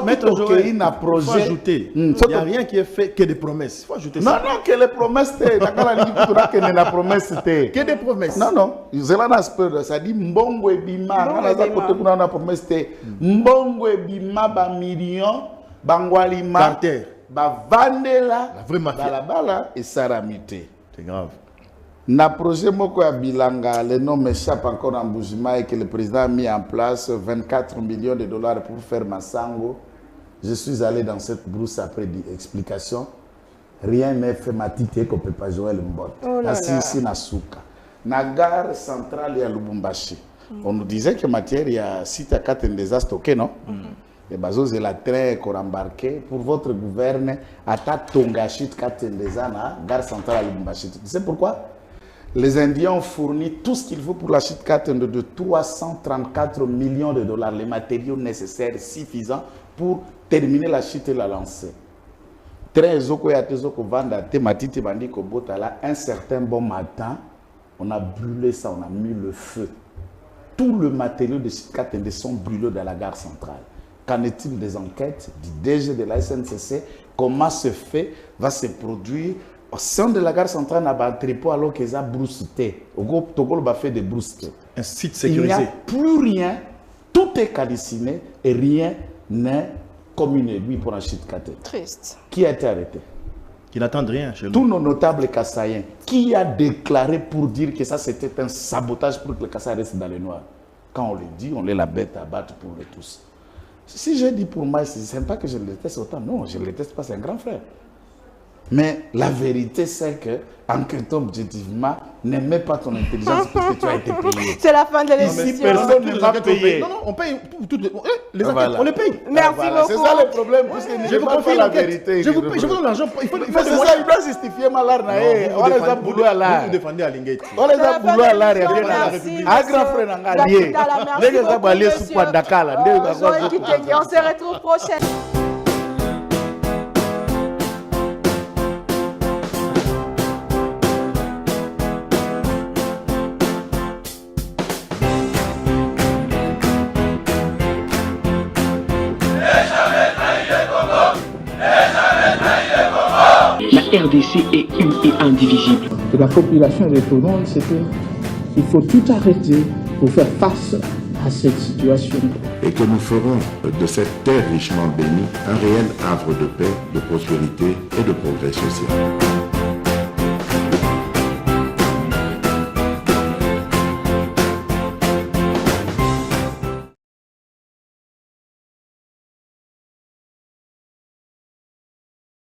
mettre au projet. Il faut ajouter. Il n'y a rien qui est fait que des promesses. Il faut ajouter ça. Non, que les promesses, que la promesse, que des promesses. Non. Ça dit Mbongo et Bima. Mbongo et Bima, ba million, Bangwalima. Carter. Ba Vandela. La vraie mafia. Balabala et Saramité. C'est grave. Na projet moko ya Bilanga, le nom m'échappe encore en Mbujimai que le président a mis en place 24 millions de dollars pour faire Massango. Je suis allé dans cette brousse après explication. Rien n'est fait matité qu'on ne peut pas jouer le mbot. Ici na Souka. Na gare centrale ya Lubumbashi. On nous disait que matière il y a site à 4 des stocké, non? Les bazos et la train qu'on embarqué pour votre gouverne à Tongachit 4 des na gare centrale à Lubumbashi. Tu sais pourquoi? Les Indiens ont fourni tout ce qu'il faut pour la chute 4 de 334 millions de dollars, les matériaux nécessaires suffisants pour terminer la chute et la lancer. Un certain bon matin, on a brûlé ça, on a mis le feu. Tout le matériau de chute 4 sont brûlés dans la gare centrale. Qu'en est-il des enquêtes du DG de la SNCC? Comment ce fait va se produire? Au sein de la gare centrale, on a un entrepôt alors qu'ils ont brousseté. Au groupe Togo, on a fait des broussetés. Un site sécurisé. Il n'y a plus rien. Tout est calciné et rien n'est communé, lui, pour un chute 4. Triste. Qui a été arrêté? Qui n'attendent rien chez nous. Tous nos notables kassaïens. Qui a déclaré pour dire que ça, c'était un sabotage pour que le Kassai reste dans le noir? Quand on le dit, on est la bête à battre pour eux tous. Si je dis pour moi, c'est pas que je le déteste autant. Non, je ne le déteste pas, c'est un grand frère. Mais la vérité, c'est que, enquêtons objectivement, n'aimez pas ton intelligence parce que tu as été payé. C'est la fin de l'émission. Ici, personne n'est pas payé. Non, on paye toutes les enquêtes, on les paye. Merci beaucoup. C'est ça le problème, parce que Je vous confie la l'enquête. vérité. Je vous donne l'argent. Il faut C'est ça, il doit justifier ma larme. On les a boulot à l'art. Vous défendez à Lingate. On les a boulot à l'art. Merci, Un grand frère n'a pas lié. Les gens ont balayé sous quoi Dakar. On se retrouve prochainement. La RDC est une et indivisible. Et la population répondante, c'est qu'il faut tout arrêter pour faire face à cette situation. Et que nous ferons de cette terre richement bénie un réel havre de paix, de prospérité et de progrès social.